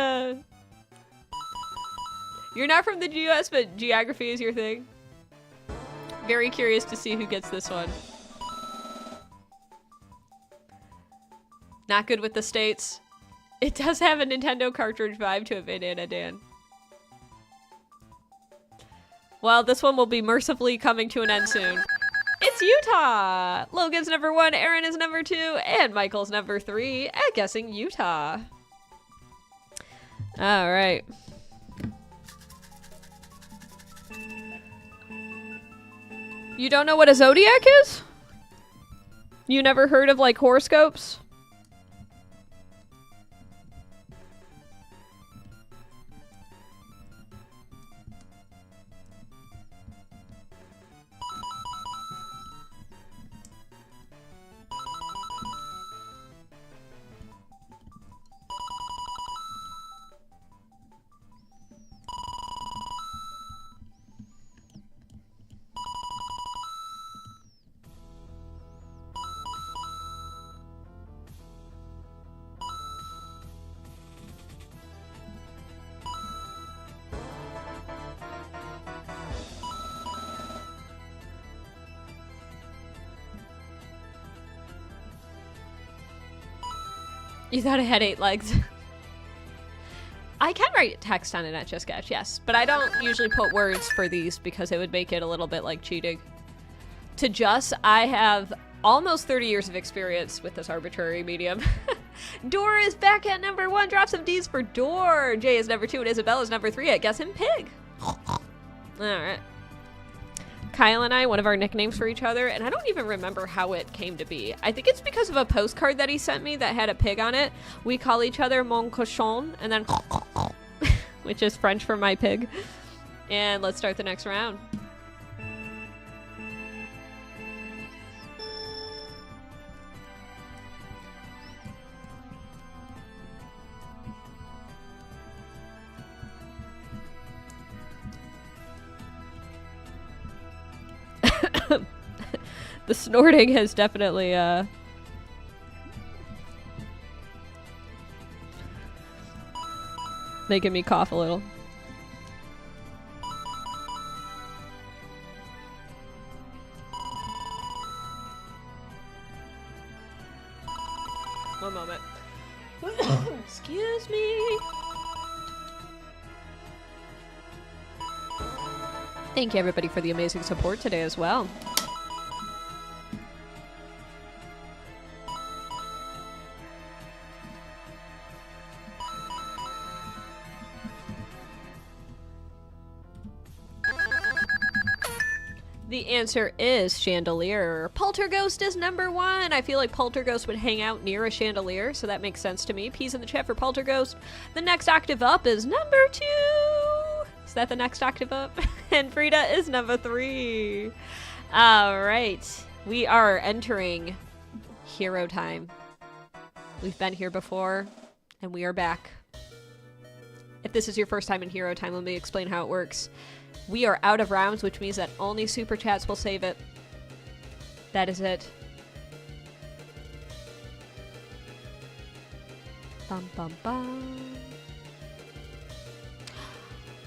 You're not from the US, but geography is your thing. Very curious to see who gets this one. Not good with the states. It does have a Nintendo cartridge vibe to it, Bandana Dan. Well, this one will be mercifully coming to an end soon. It's Utah! Logan's number 1, Aaron is number 2, and Michael's number 3 at guessing Utah. All right. You don't know what a zodiac is? You never heard of, like, horoscopes? You thought it had 8 legs. I can write text on an Etch-a-Sketch, yes, but I don't usually put words for these because it would make it a little bit like cheating. To Just, I have almost 30 years of experience with this arbitrary medium. Dora is back at number 1. Drop some D's for Dor. Jay is number 2 and Isabel is number 3 at Guess Him Pig. All right. Kyle and I, one of our nicknames for each other, and I don't even remember how it came to be. I think it's because of a postcard that he sent me that had a pig on it. We call each other mon cochon, and then which is French for my pig. And let's start the next round. The snorting has definitely, making me cough a little. One moment. Excuse me. Thank you everybody for the amazing support today as well. The answer is chandelier. Poltergeist is number 1. I feel like Poltergeist would hang out near a chandelier, so that makes sense to me. Peas in the chat for Poltergeist. The next octave up is number 2. Is that the next octave up? And Frida is number 3. All right. We are entering hero time. We've been here before, and we are back. If this is your first time in hero time, let me explain how it works. We are out of rounds, which means that only super chats will save it. That is it. Bum bum bum.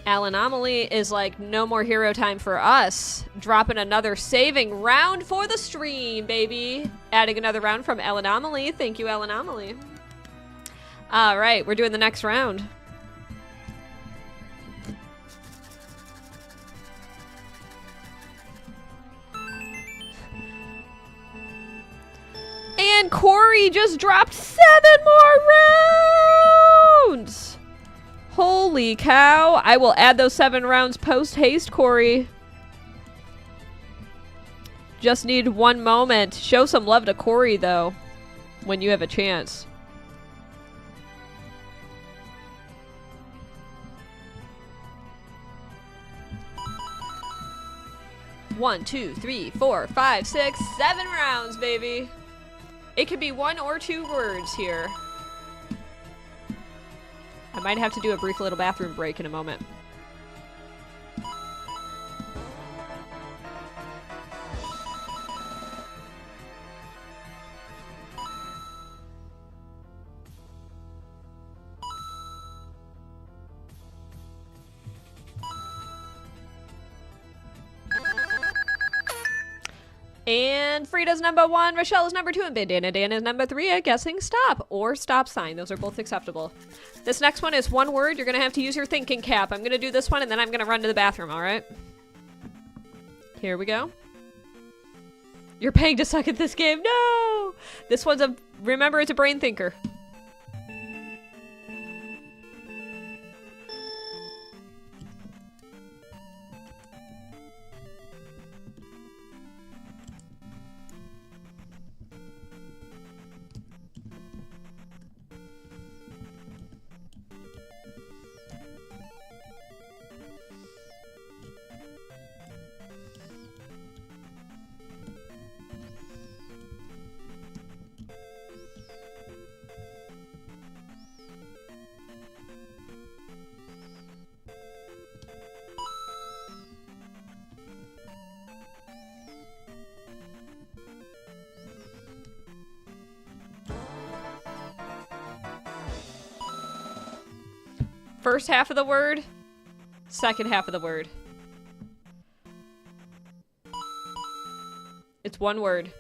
Anomaly is like, no more hero time for us. Dropping another saving round for the stream, baby. Adding another round from Anomaly. Thank you, Anomaly. All right, we're doing the next round. And Corey just dropped 7 more rounds! Holy cow. I will add those 7 rounds post-haste, Corey. Just need one moment. Show some love to Corey, though, when you have a chance. One, 2, 3, 4, 5, 6, 7 rounds, baby. It could be 1 or 2 words here. I might have to do a brief little bathroom break in a moment. And Frida's number 1, Rochelle is number 2, and Bandana Dan is number 3 at guessing stop or stop sign. Those are both acceptable. This next one is 1 word. You're going to have to use your thinking cap. I'm going to do this one, and then I'm going to run to the bathroom, all right? Here we go. You're paying to suck at this game. No! This one's a... Remember, it's a brain thinker. First half of the word, second half of the word. It's 1 word.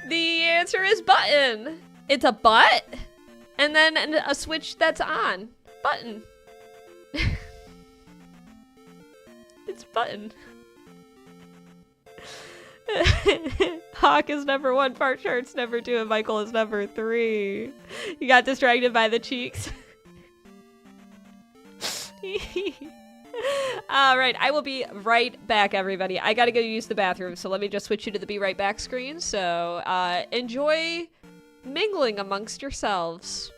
The answer is button. It's a butt, and then a switch that's on. Button. It's button. Hawk is number 1, Part Chart's number 2, and Michael is number 3. You got distracted by the cheeks. Alright, I will be right back, everybody. I gotta go use the bathroom, so let me just switch you to the be right back screen. So, enjoy mingling amongst yourselves.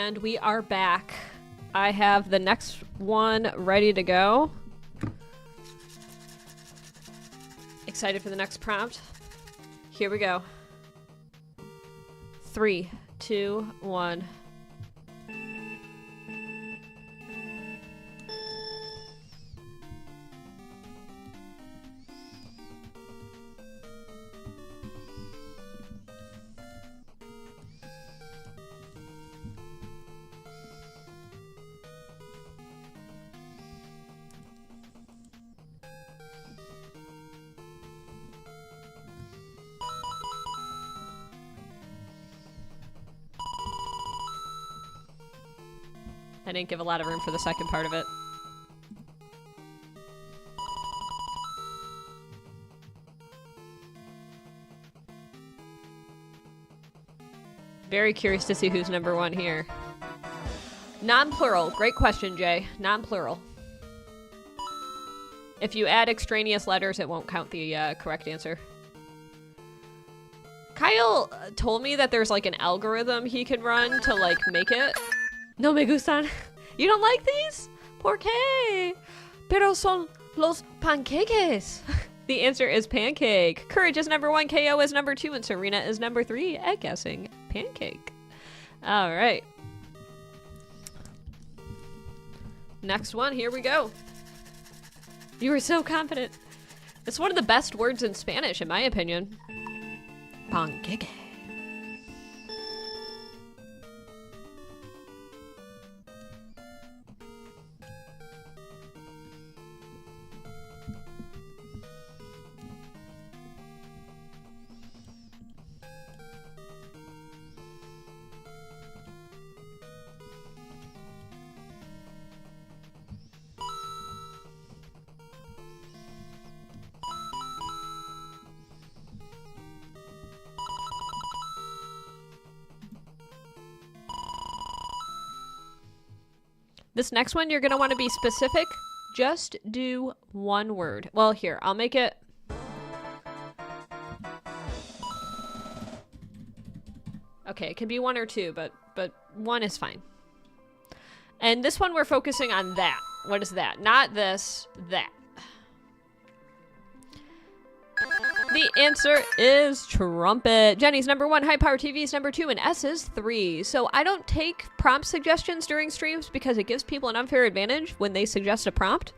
And we are back. I have the next one ready to go. Excited for the next prompt. Here we go. 3, 2, 1. I didn't give a lot of room for the second part of it. Very curious to see who's number one here. Non-plural. Great question, Jay. Non-plural. If you add extraneous letters, it won't count the correct answer. Kyle told me that there's like an algorithm he can run to like make it. No me gustan. You don't like these? ¿Por qué? Pero son los panqueques. The answer is pancake. Courage is number 1, KO is number 2, and Serena is number 3 at guessing pancake. All right. Next one, here we go. You were so confident. It's one of the best words in Spanish, in my opinion. Panqueque. This next one, you're going to want to be specific. Just do one word. Well, here, I'll make it... Okay, it can be 1 or 2, but 1 is fine. And this one, we're focusing on that. What is that? Not this, that. The answer is trumpet. Jenny's number 1, High Power TV is number 2, and S is 3. So I don't take prompt suggestions during streams because it gives people an unfair advantage when they suggest a prompt.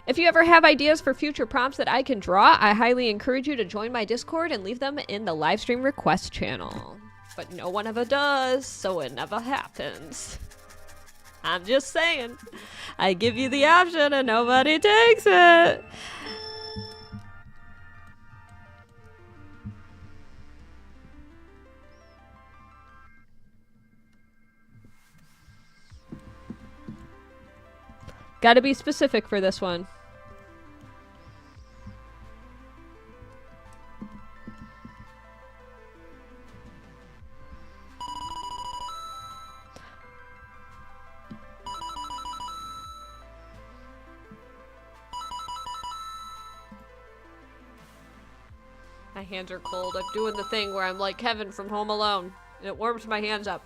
If you ever have ideas for future prompts that I can draw, I highly encourage you to join my Discord and leave them in the live stream request channel. But no one ever does, so it never happens. I'm just saying. I give you the option and nobody takes it. Gotta be specific for this one. My hands are cold. I'm doing the thing where I'm like Kevin from Home Alone. It warms my hands up.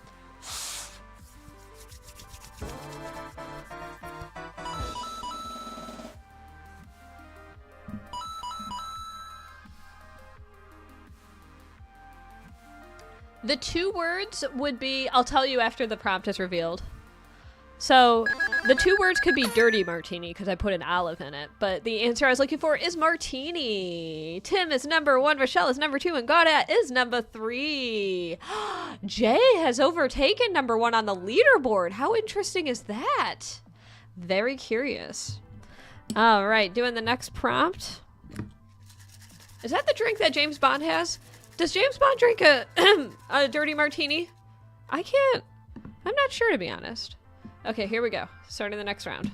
The 2 words would be, I'll tell you after the prompt is revealed. So the 2 words could be dirty martini because I put an olive in it. But the answer I was looking for is martini. Tim is number 1, Rochelle is number 2, and Godat is number 3. Jay has overtaken number 1 on the leaderboard. How interesting is that? Very curious. All right, doing the next prompt. Is that the drink that James Bond has? Does James Bond drink a dirty martini? I can't. I'm not sure, to be honest. Okay, here we go. Starting the next round.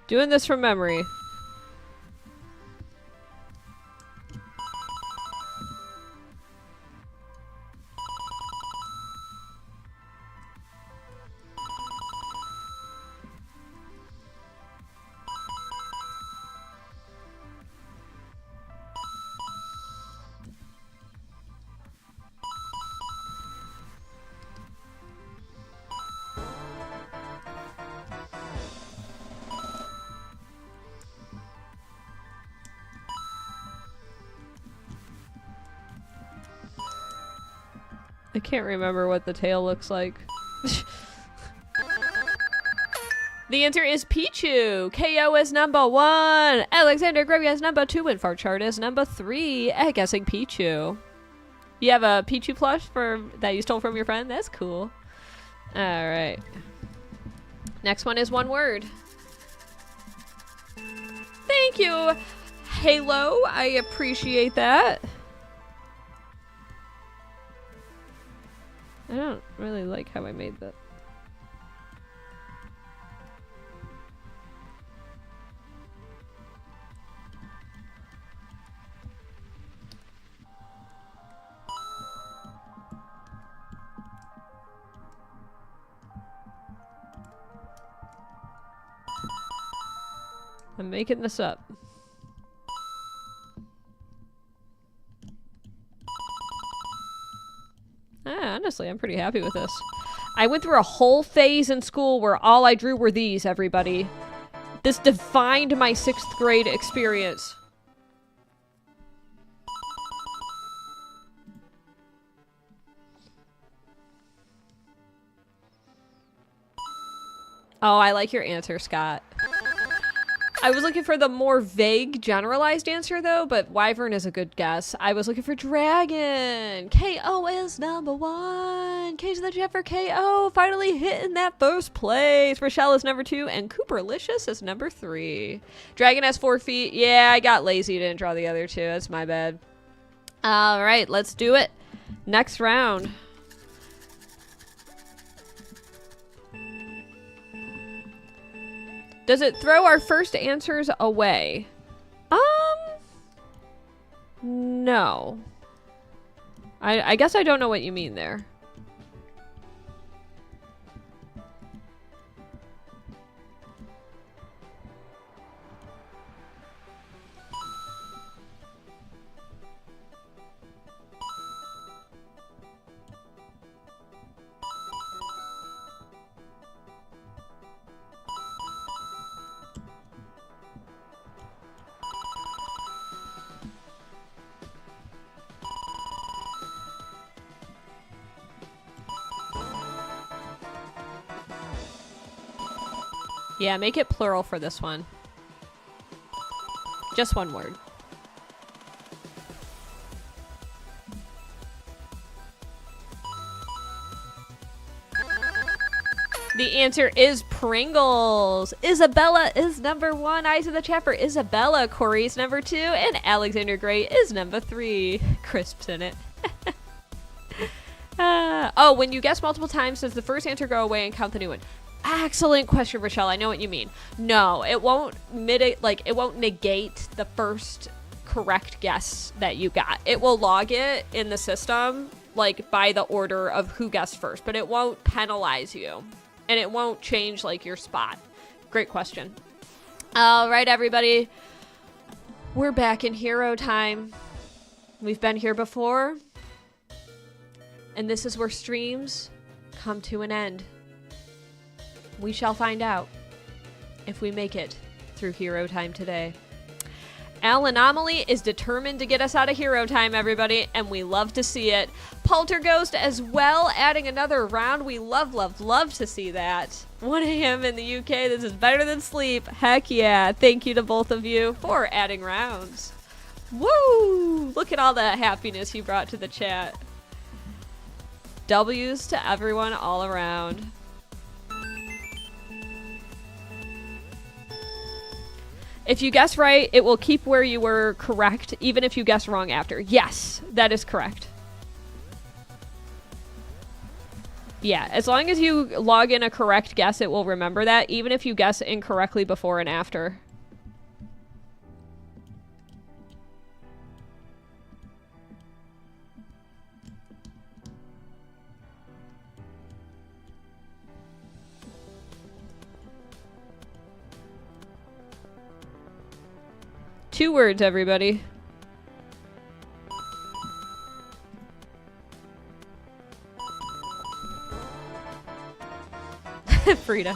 Doing this from memory. I can't remember what the tail looks like. The answer is Pichu. KO is number 1. Alexander Gravy is number 2. And Farchart is number 3. Guessing Pichu. You have a Pichu plush that you stole from your friend? That's cool. Alright. Next one is one word. Thank you, Halo. I appreciate that. I don't really like how I made that. I'm making this up. Honestly, I'm pretty happy with this. I went through a whole phase in school where all I drew were these, everybody. This defined my 6th grade experience. Oh, I like your answer, Scott. I was looking for the more vague, generalized answer, though, but Wyvern is a good guess. I was looking for Dragon. KO is number 1. K to the Jet for KO. Finally hitting that first place. Rochelle is number 2, and Cooperlicious is number 3. Dragon has 4 feet. Yeah, I got lazy. Didn't draw the other 2. That's my bad. All right, let's do it. Next round. Does it throw our first answers away? No. I guess I don't know what you mean there. Yeah, make it plural for this one. Just one word. The answer is Pringles. Isabella is number 1. Eyes in the chat for Isabella. Corey's number 2. And Alexander Gray is number 3. Crisps in it. Oh, when you guess multiple times, does the first answer go away and count the new one? Excellent question, Rochelle. I know what you mean. No, it won't it won't negate the first correct guess that you got. It will log it in the system, like, by the order of who guessed first, but it won't penalize you. And it won't change, like, your spot. Great question. All right, everybody. We're back in hero time. We've been here before. And this is where streams come to an end. We shall find out if we make it through hero time today. Al Anomaly is determined to get us out of hero time, everybody, and we love to see it. Polterghost as well, adding another round. We love, love, love to see that. 1 a.m. in the UK. This is better than sleep. Heck yeah. Thank you to both of you for adding rounds. Woo! Look at all the happiness you brought to the chat. W's to everyone all around. If you guess right, it will keep where you were correct, even if you guess wrong after. Yes, that is correct. Yeah, as long as you log in a correct guess, it will remember that, even if you guess incorrectly before and after. Two words, everybody. Frida.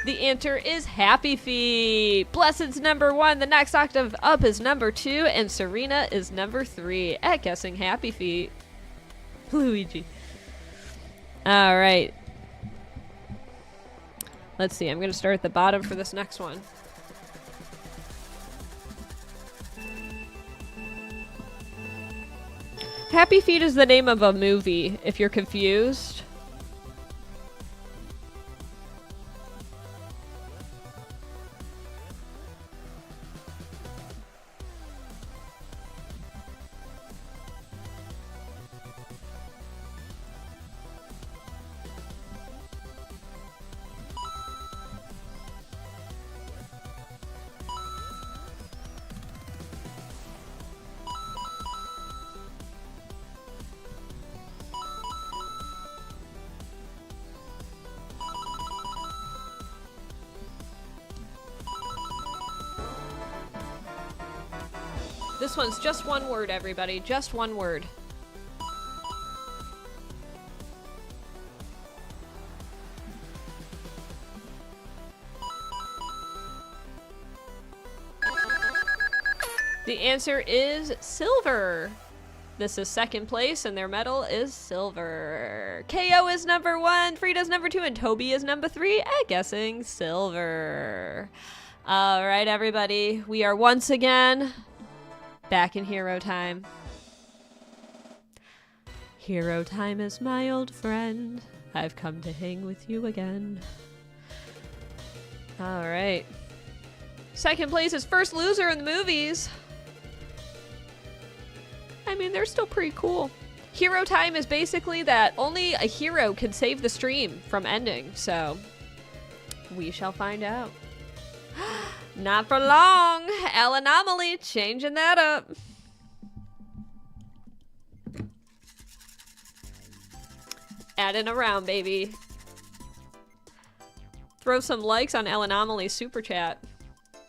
The answer is Happy Feet. Blessed's number 1. The next octave up is number 2. And Serena is number 3 at guessing Happy Feet. Luigi. All right. Let's see. I'm going to start at the bottom for this next one. Happy Feet is the name of a movie, if you're confused. This one's just one word, everybody. Just one word. The answer is silver. This is second place, and their medal is silver. KO is number 1, Frida's number 2, and Toby is number 3 at guessing silver. All right, everybody. We are once again back in hero time. Hero time is my old friend. I've come to hang with you again. All right. Second place is first loser in the movies. I mean, they're still pretty cool. Hero time is basically that only a hero can save the stream from ending, so we shall find out. Not for long. L Anomaly, changing that up. Adding around, baby. Throw some likes on L Anomaly's super chat.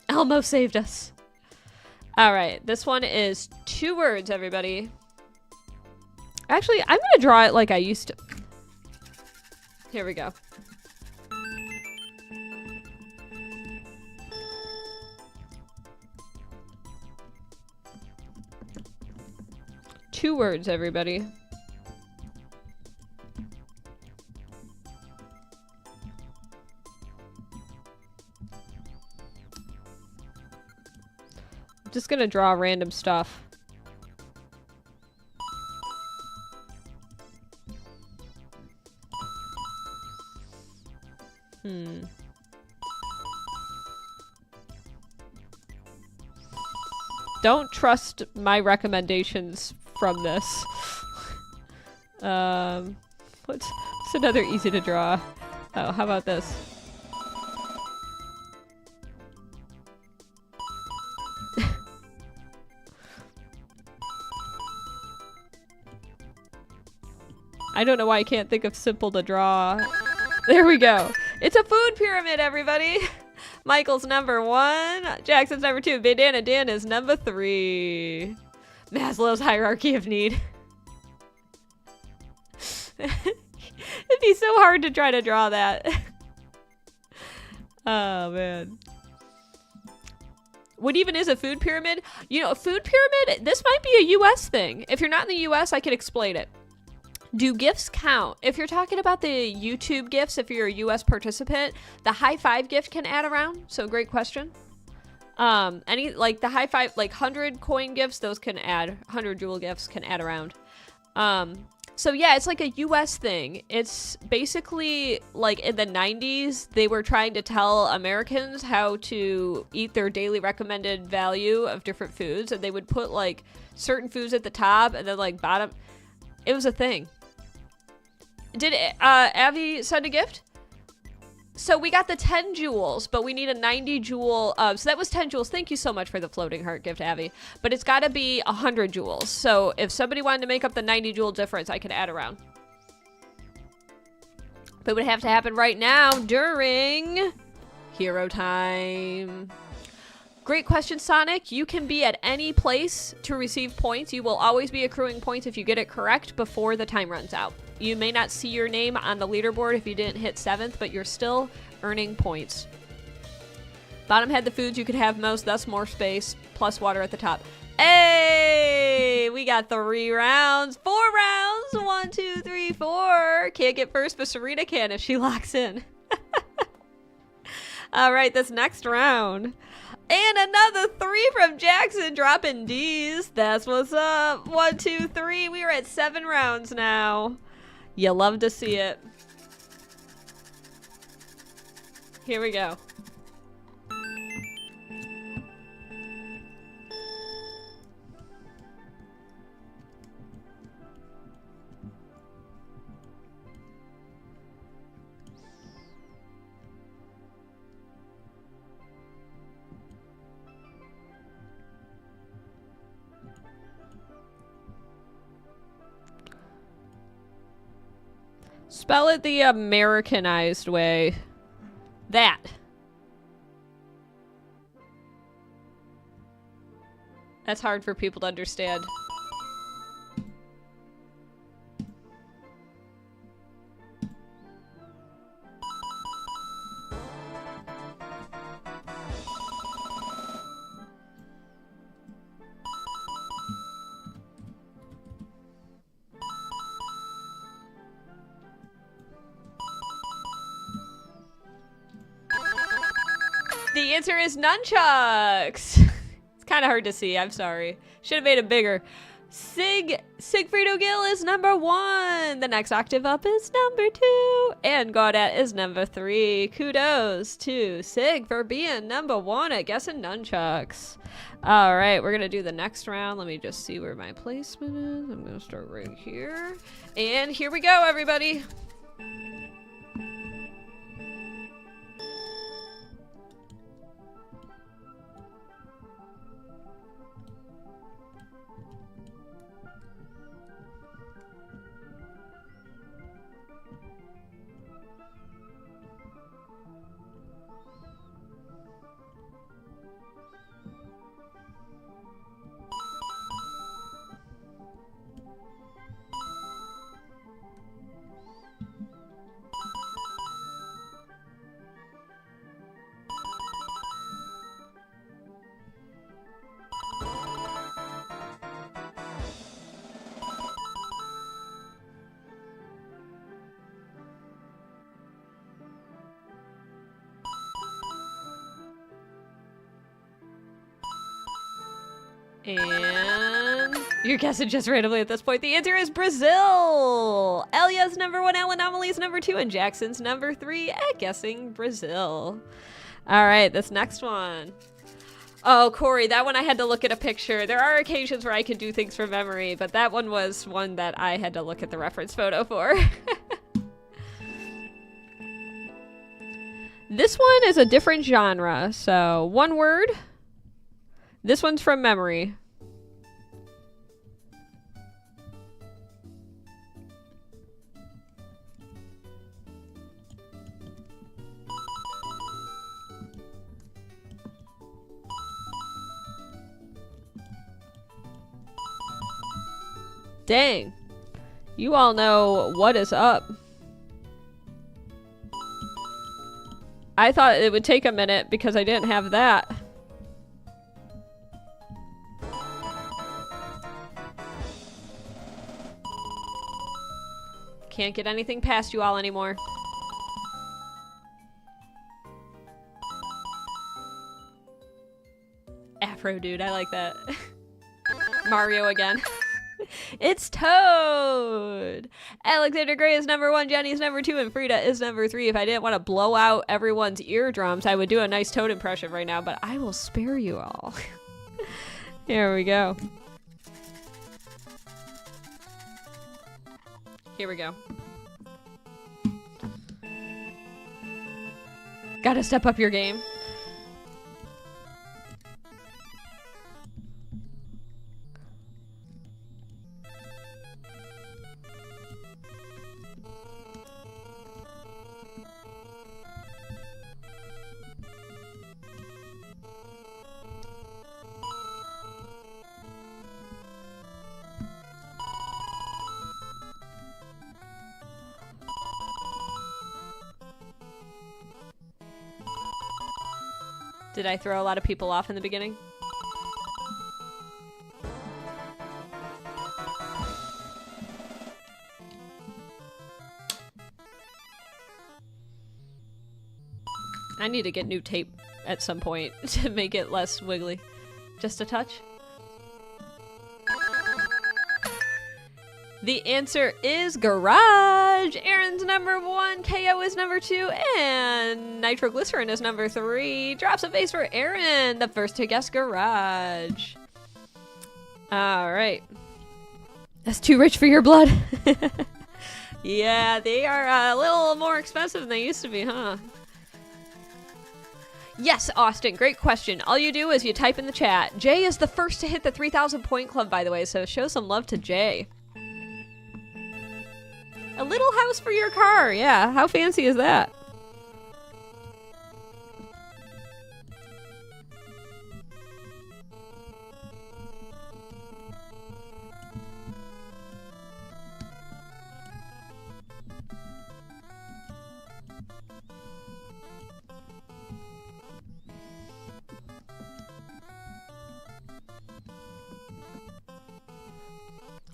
Elmo saved us. All right, this one is 2 words, everybody. Actually, I'm gonna draw it like I used to. Here we go. Two words, everybody. I'm just gonna draw random stuff. Don't trust my recommendations from this. What's another easy to draw? Oh, how about this? I don't know why I can't think of simple to draw. There we go. It's a food pyramid, everybody. Michael's number 1. Jackson's number 2. Bandana Dan is number 3. Maslow's hierarchy of need. It'd be so hard to try to draw that. Oh, man. What even is a food pyramid? You know, a food pyramid, this might be a US thing. If you're not in the US, I can explain it. Do gifts count? If you're talking about the YouTube gifts, if you're a US participant, the high five gift can add around. So great question. Any, like the high five, like 100 coin gifts, those can add, 100 jewel gifts can add around. So yeah, it's like a US thing. It's basically like in the 90s, they were trying to tell Americans how to eat their daily recommended value of different foods. And they would put like certain foods at the top and then like bottom. It was a thing. Did Avi send a gift? So we got the 10 jewels, but we need a 90 jewel. So that was 10 jewels. Thank you so much for the floating heart gift, Avi. But it's got to be 100 jewels. So if somebody wanted to make up the 90 jewel difference, I could add around. But it would have to happen right now during hero time. Great question, Sonic. You can be at any place to receive points. You will always be accruing points if you get it correct before the time runs out. You may not see your name on the leaderboard if you didn't hit 7th, but you're still earning points. Bottom had the foods you could have most, thus more space, plus water at the top. Hey! We got 3 rounds. 4 rounds! 1, 2, 3, 4. Can't get first, but Serena can if she locks in. Alright, this next round. And another 3 from Jackson, dropping D's. That's what's up. 1, 2, 3. We are at 7 rounds now. You love to see it. Here we go. Spell it the Americanized way. That. That's hard for people to understand. The answer is nunchucks. It's kind of hard to see. I'm sorry. Should have made it bigger. Sigfrido Gill is number 1. The next octave up is number 2. And Gaudet is number 3. Kudos to Sig for being number 1 at guessing nunchucks. All right, we're going to do the next round. Let me just see where my placement is. I'm going to start right here. And here we go, everybody. And you're guessing just randomly at this point. The answer is Brazil. Elia's number 1, Alan Amelie's number 2, and Jackson's number 3 at guessing Brazil. All right, this next one. Oh, Corey, that one I had to look at a picture. There are occasions where I can do things from memory, but that one was one that I had to look at the reference photo for. This one is a different genre, so 1 word. This one's from memory. Dang. You all know what is up. I thought it would take a minute because I didn't have that. Can't get anything past you all anymore. Afro dude, I like that. Mario again. It's Toad! Alexander Gray is number 1, Jenny's number 2, and Frida is number 3. If I didn't want to blow out everyone's eardrums, I would do a nice Toad impression right now, but I will spare you all. Here we go. Here we go. Gotta step up your game. Did I throw a lot of people off in the beginning? I need to get new tape at some point to make it less wiggly. Just a touch. The answer is garage. Aaron's number 1, KO is number 2, and nitroglycerin is number 3. Drops a base for Aaron, the first to guess garage. All right. That's too rich for your blood. Yeah, they are a little more expensive than they used to be, huh? Yes, Austin, great question. All you do is you type in the chat. Jay is the first to hit the 3,000 point club, by the way, so show some love to Jay. A little house for your car, yeah. How fancy is that?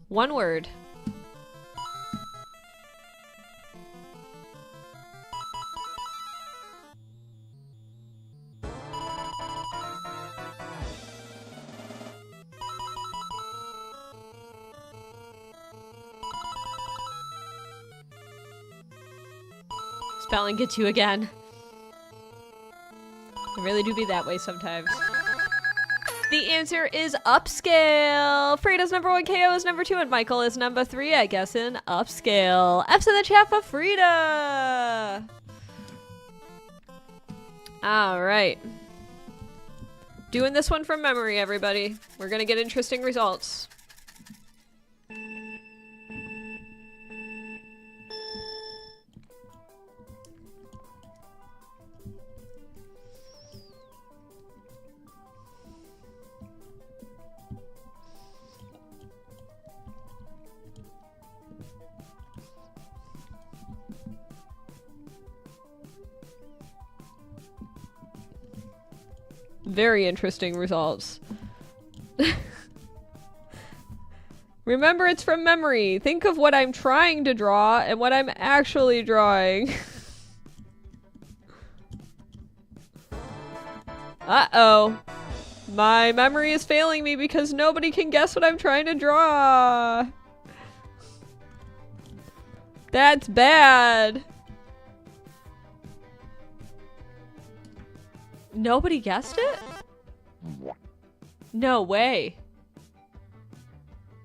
One word. Spelling gets you again. I really do be that way sometimes. The answer is upscale. Frida's number 1, KO is number 2, and Michael is number 3, I guess, in upscale. F's in the chat for Frida. All right. Doing this one from memory, everybody. We're gonna get interesting results. Very interesting results. Remember, it's from memory. Think of what I'm trying to draw and what I'm actually drawing. Uh-oh. My memory is failing me because nobody can guess what I'm trying to draw. That's bad. Nobody guessed it? No way.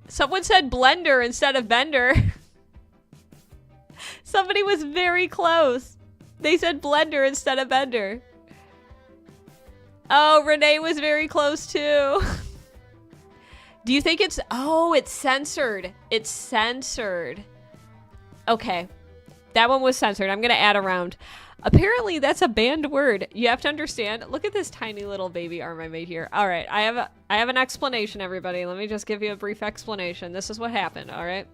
Someone said blender instead of bender. Somebody was very close. They said blender instead of bender. Oh, Renee was very close too. Do you think it's... Oh, it's censored. It's censored. Okay. That one was censored. I'm going to add a round. Apparently, that's a banned word. You have to understand. Look at this tiny little baby arm I made here. All right, I have an explanation, everybody. Let me just give you a brief explanation. This is what happened, all right?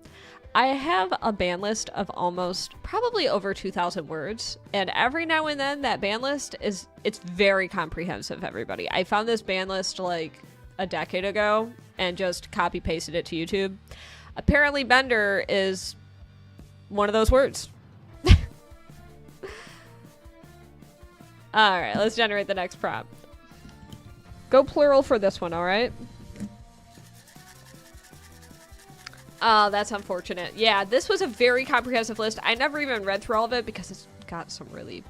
I have a ban list of almost probably over 2,000 words, and every now and then that ban list it's very comprehensive, everybody. I found this ban list like a decade ago and just copy pasted it to YouTube. Apparently, bender is one of those words. All right, let's generate the next prompt. Go plural for this one, all right? Oh, that's unfortunate. Yeah, this was a very comprehensive list. I never even read through all of it because it's got some really,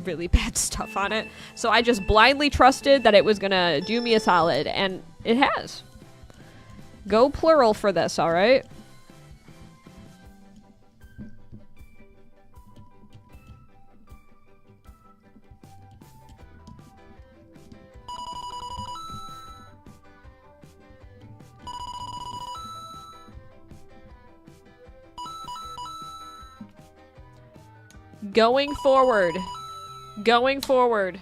really bad stuff on it. So I just blindly trusted that it was gonna do me a solid, and it has. Go plural for this, all right? Going forward. Going forward.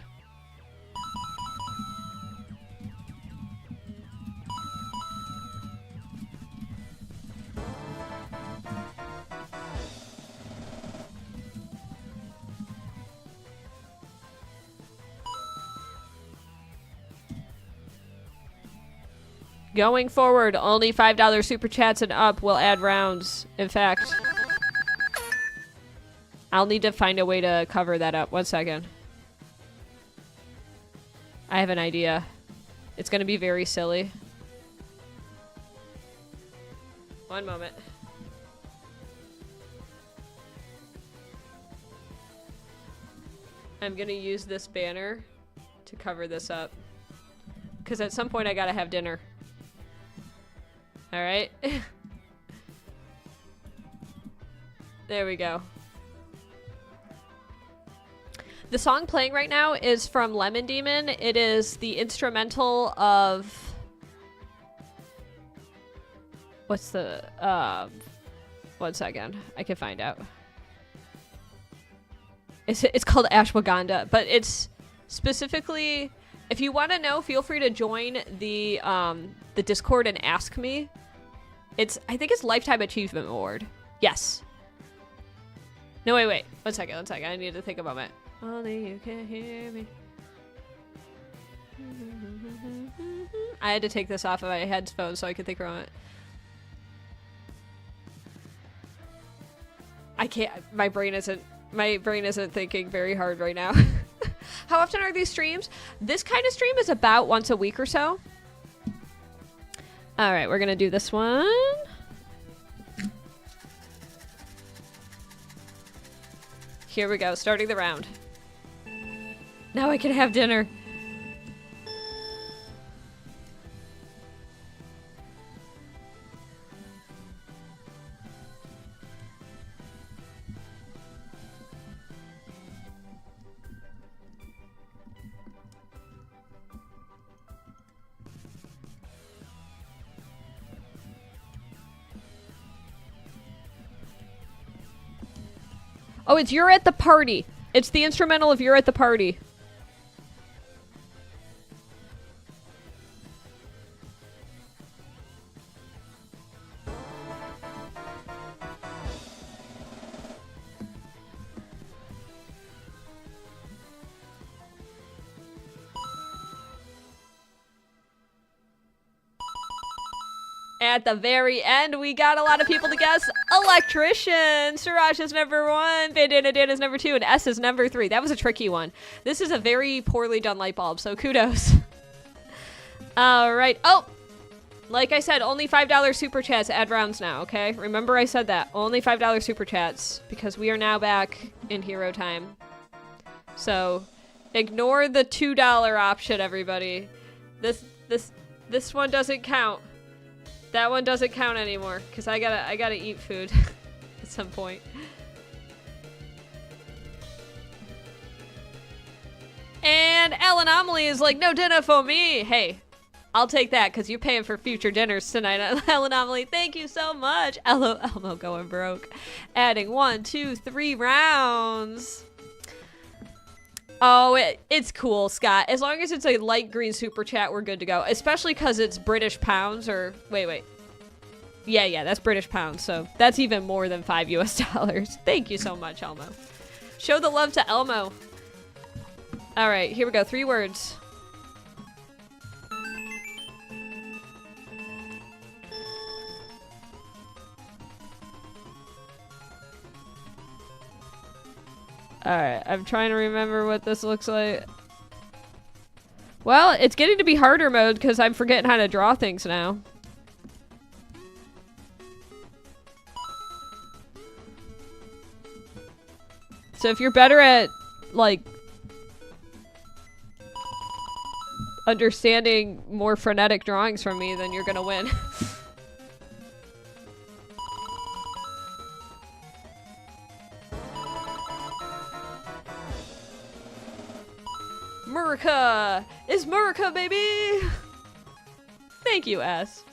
Going forward, only $5 super chats and up will add rounds. In fact, I'll need to find a way to cover that up. 1 second. I have an idea. It's going to be very silly. 1 moment. I'm going to use this banner to cover this up. Because at some point I gotta have dinner. Alright. There we go. The song playing right now is from Lemon Demon. It is the instrumental of... What's the... 1 second. I can find out. It's called Ashwagandha, but it's specifically... If you want to know, feel free to join the Discord and ask me. I think it's Lifetime Achievement Award. Yes. No, wait. 1 second. I need to think a moment. Only you can hear me. I had to take this off of my headphones so I could think for a moment. I can't. My brain isn't thinking very hard right now. How often are these streams? This kind of stream is about once a week or so. All right, we're gonna do this one. Here we go, starting the round. Now I can have dinner. Oh, it's You're at the Party. It's the instrumental of You're at the Party. At the very end, we got a lot of people to guess. Electrician. Siraj is number 1. Bandana Dan is number 2. And S is number 3. That was a tricky one. This is a very poorly done light bulb, so kudos. All right. Oh, like I said, only $5 super chats add rounds now, okay? Remember I said that. Only $5 super chats because we are now back in hero time. So ignore the $2 option, everybody. This one doesn't count. That one doesn't count anymore because I gotta eat food at some point. And L Anomaly is like, no dinner for me. Hey, I'll take that because you're paying for future dinners tonight. L Anomaly, thank you so much. Elmo going broke. Adding 1, 2, 3 rounds. Oh, it's cool, Scott. As long as it's a light green super chat, we're good to go. Especially because it's British pounds or... Wait. Yeah, that's British pounds. So that's even more than $5 US. Thank you so much, Elmo. Show the love to Elmo. All right, here we go. 3 words. Alright, I'm trying to remember what this looks like. Well, it's getting to be harder mode because I'm forgetting how to draw things now. So if you're better at, like, understanding more frenetic drawings from me, then you're gonna win. Murica! It's Murica, baby! Thank you, S.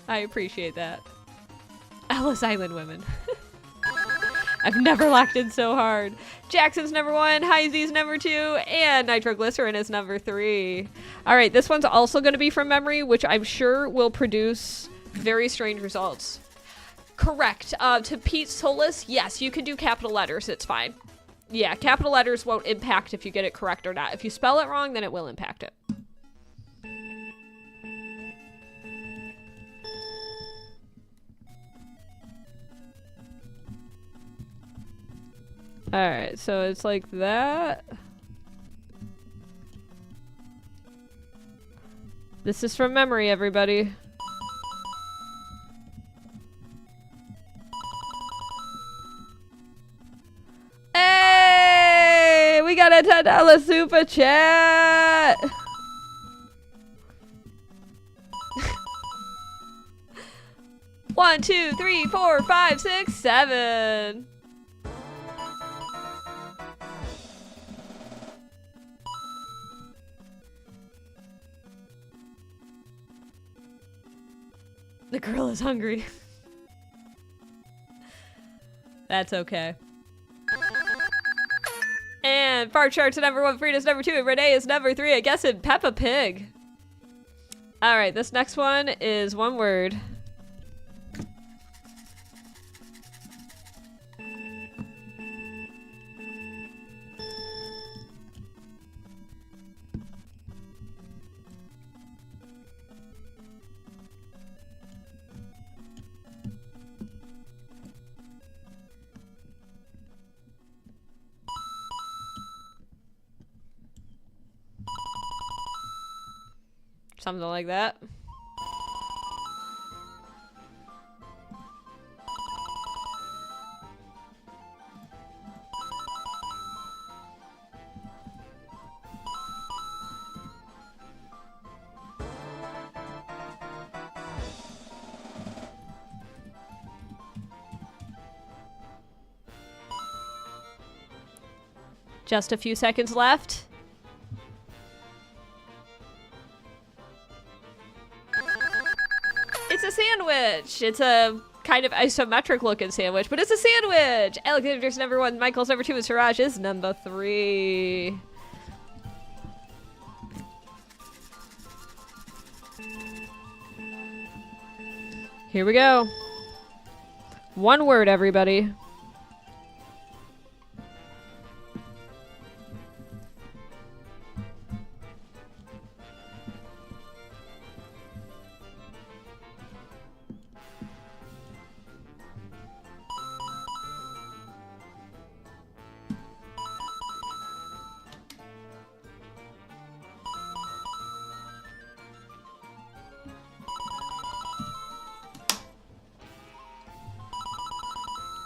I appreciate that. Ellis Island women. I've never locked in so hard. Jackson's number 1, Heisy's number 2, and Nitroglycerin is number 3. Alright, this one's also going to be from memory, which I'm sure will produce very strange results. Correct. To Pete Solis, yes, you can do capital letters, it's fine. Yeah, capital letters won't impact if you get it correct or not. If you spell it wrong, then it will impact it. Alright, so it's like that. This is from memory, everybody. Hey! We got a $10 super chat! One, two, three, four, five, six, seven. The girl is hungry. That's okay. And Fart Shark's number 1, Frida's number 2, and Renee is number 3. I guess in Peppa Pig. Alright, this next one is one word. Something like that. Just a few seconds left. It's a sandwich. It's a kind of isometric looking sandwich, but it's a sandwich. Alexander's number 1, Michael's number 2, and Siraj is number 3. Here we go. One word, everybody.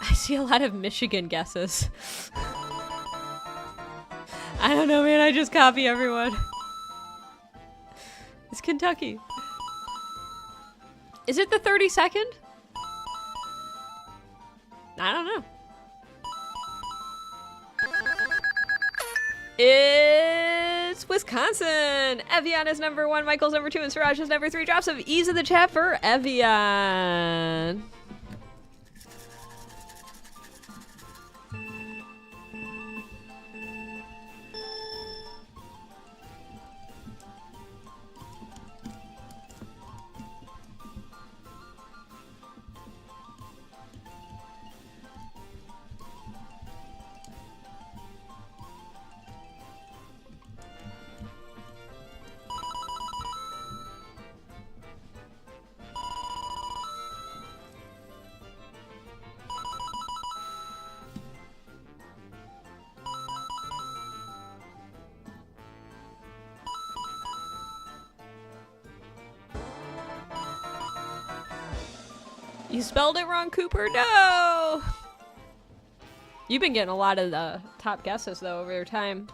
I see a lot of Michigan guesses. I don't know, man. I just copy everyone. It's Kentucky. Is it the 32nd? I don't know. It's Wisconsin. Evian is number 1, Michael's number 2, and Siraj is number 3. Drops of ease in the chat for Evian. You spelled it wrong, Cooper. No! You've been getting a lot of the top guesses, though, over your time.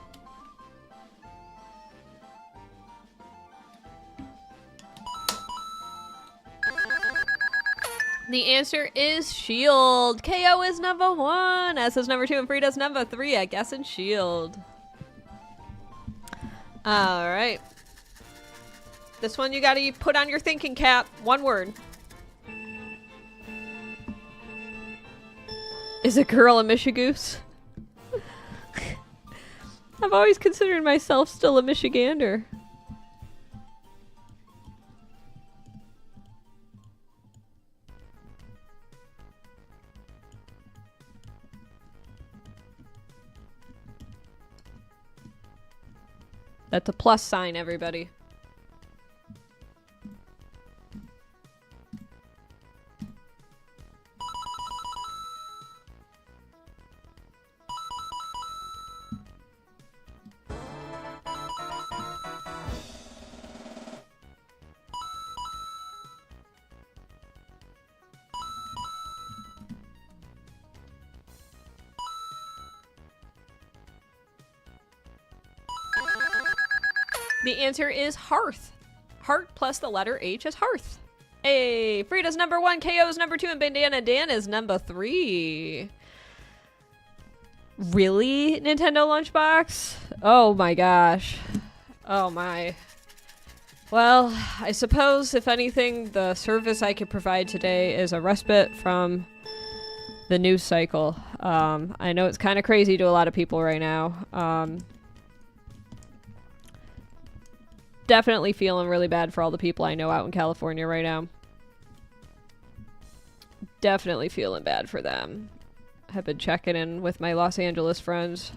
The answer is Shield. KO is number 1. S is number 2, and Frida's number 3. I guess in Shield. Alright. This one you gotta put on your thinking cap. One word. Is a girl a Michigoose? I've always considered myself still a Michigander. That's a plus sign, everybody. The answer is hearth. Heart plus the letter H is hearth. Hey, Frida's number 1, KO is number 2, and Bandana Dan is number 3. Really, Nintendo Lunchbox? Oh my gosh. Oh my. Well, I suppose, if anything, the service I could provide today is a respite from the news cycle. I know it's kind of crazy to a lot of people right now. Definitely feeling really bad for all the people I know out in California right now. Definitely feeling bad for them. Have been checking in with my Los Angeles friends.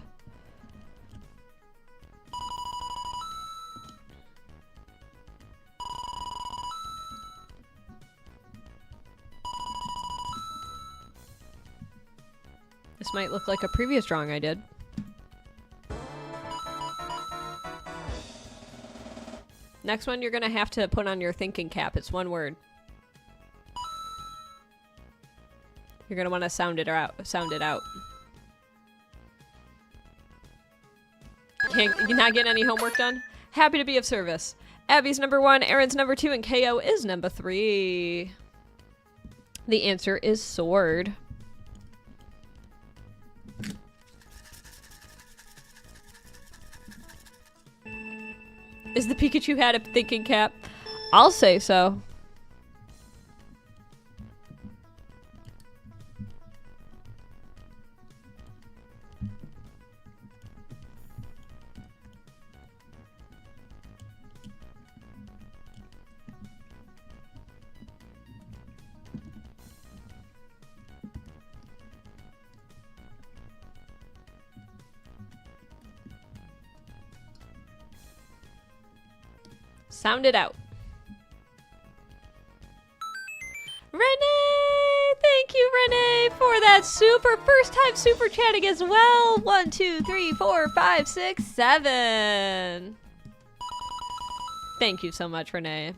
This might look like a previous drawing I did. Next one, you're gonna have to put on your thinking cap. It's one word. You're gonna want to sound it out. Sound it out. You're not getting any homework done? Happy to be of service. Abby's number 1, Aaron's number 2, and KO is number 3. The answer is sword. Is the Pikachu hat a thinking cap? I'll say so. Sound it out. Renee! Thank you, Renee, for that first time super chatting as well. 1, 2, 3, 4, 5, 6, 7. Thank you so much, Renee.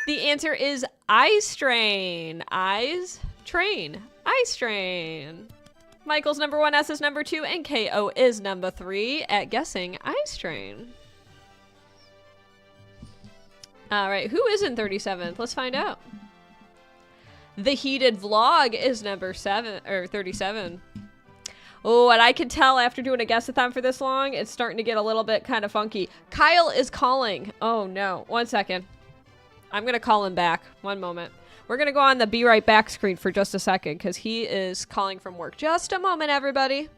The answer is eye strain. Eyes train. Eye strain. Michael's number 1, S is number 2, and KO is number 3 at guessing eye strain. All right, who is in 37th? Let's find out. The Heated Vlog is number 37. Oh, and I can tell after doing a guessathon for this long, it's starting to get a little bit kind of funky. Kyle is calling. Oh no, 1 second. I'm gonna call him back. 1 moment. We're going to go on the be right back screen for just a second because he is calling from work. Just a moment, everybody.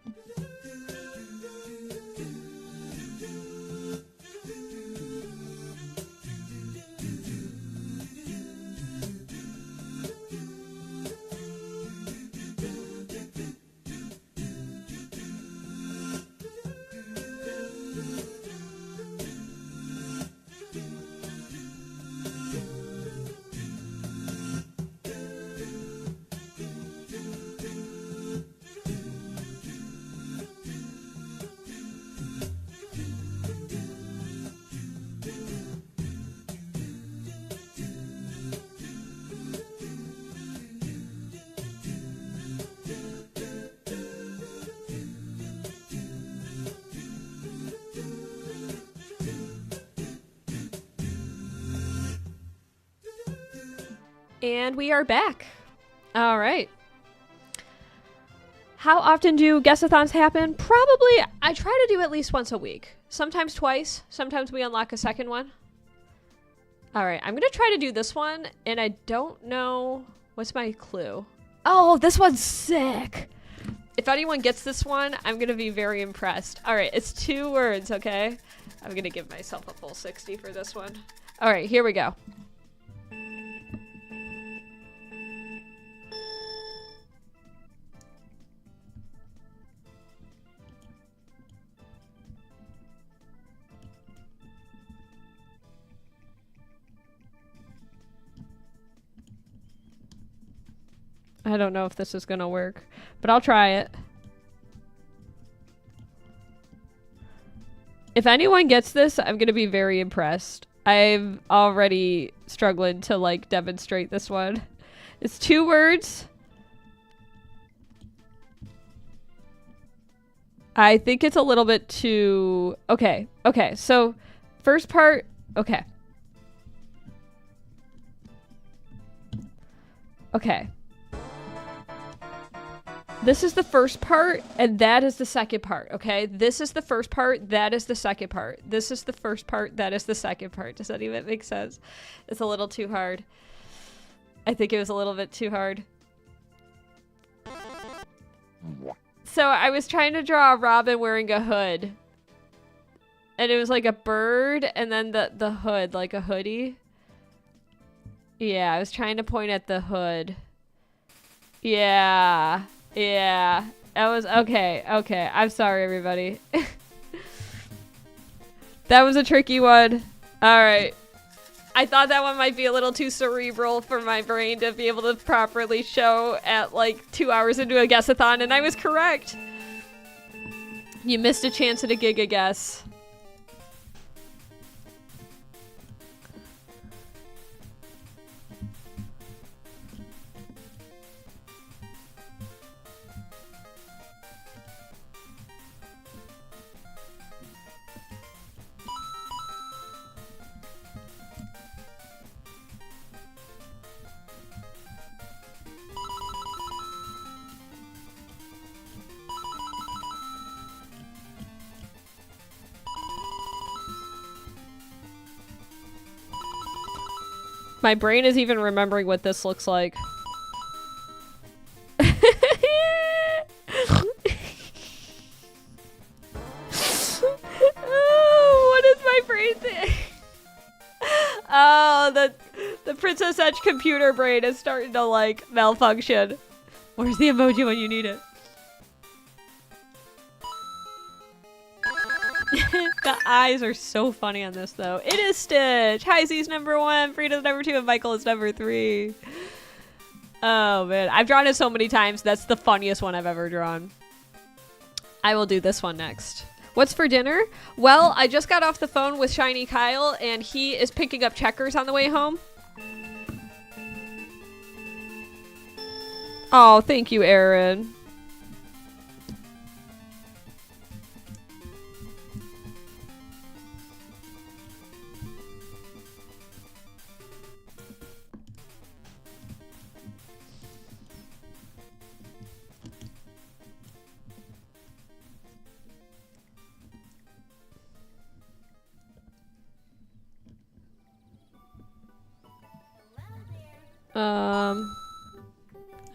And we are back. All right. How often do guessathons happen? Probably, I try to do at least once a week. Sometimes twice. Sometimes we unlock a second one. All right, I'm going to try to do this one, and I don't know. What's my clue? Oh, this one's sick. If anyone gets this one, I'm going to be very impressed. All right, it's 2 words, okay? I'm going to give myself a full 60 for this one. All right, here we go. I don't know if this is gonna work, but I'll try it. If anyone gets this, I'm gonna be very impressed. I'm already struggling to like demonstrate this one. It's 2 words. I think it's a little bit too... Okay, okay, so first part... Okay. Okay. This is the first part, and that is the second part, okay? This is the first part, that is the second part. This is the first part, that is the second part. Does that even make sense? It's a little too hard. I think it was a little bit too hard. So I was trying to draw a robin wearing a hood. And it was like a bird, and then the hood, like a hoodie. Yeah, I was trying to point at the hood. Yeah. Yeah. That was... Okay. Okay. I'm sorry, everybody. That was a tricky one. Alright. I thought that one might be a little too cerebral for my brain to be able to properly show at like 2 hours into a guessathon, and I was correct. You missed a chance at a giga guess. My brain is even remembering what this looks like. Oh, what does my brain think? Oh, the Princess Etch computer brain is starting to like malfunction. Where's the emoji when you need it? The eyes are so funny on this, though. It is Stitch. Hi, Z's number 1. Frida's number 2, and Michael is number 3. Oh, man. I've drawn it so many times. That's the funniest one I've ever drawn. I will do this one next. What's for dinner? Well, I just got off the phone with Shiny Kyle, and he is picking up checkers on the way home. Oh, thank you, Aaron.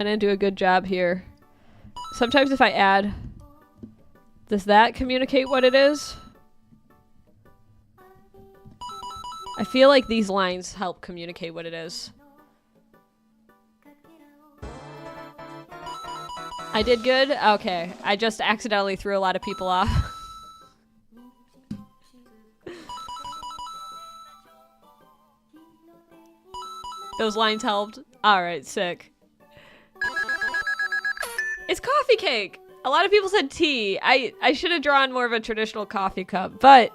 I didn't do a good job here. Sometimes if I add... Does that communicate what it is? I feel like these lines help communicate what it is. I did good? Okay. I just accidentally threw a lot of people off. Those lines helped? Alright, sick. It's coffee cake! A lot of people said tea. I should have drawn more of a traditional coffee cup, but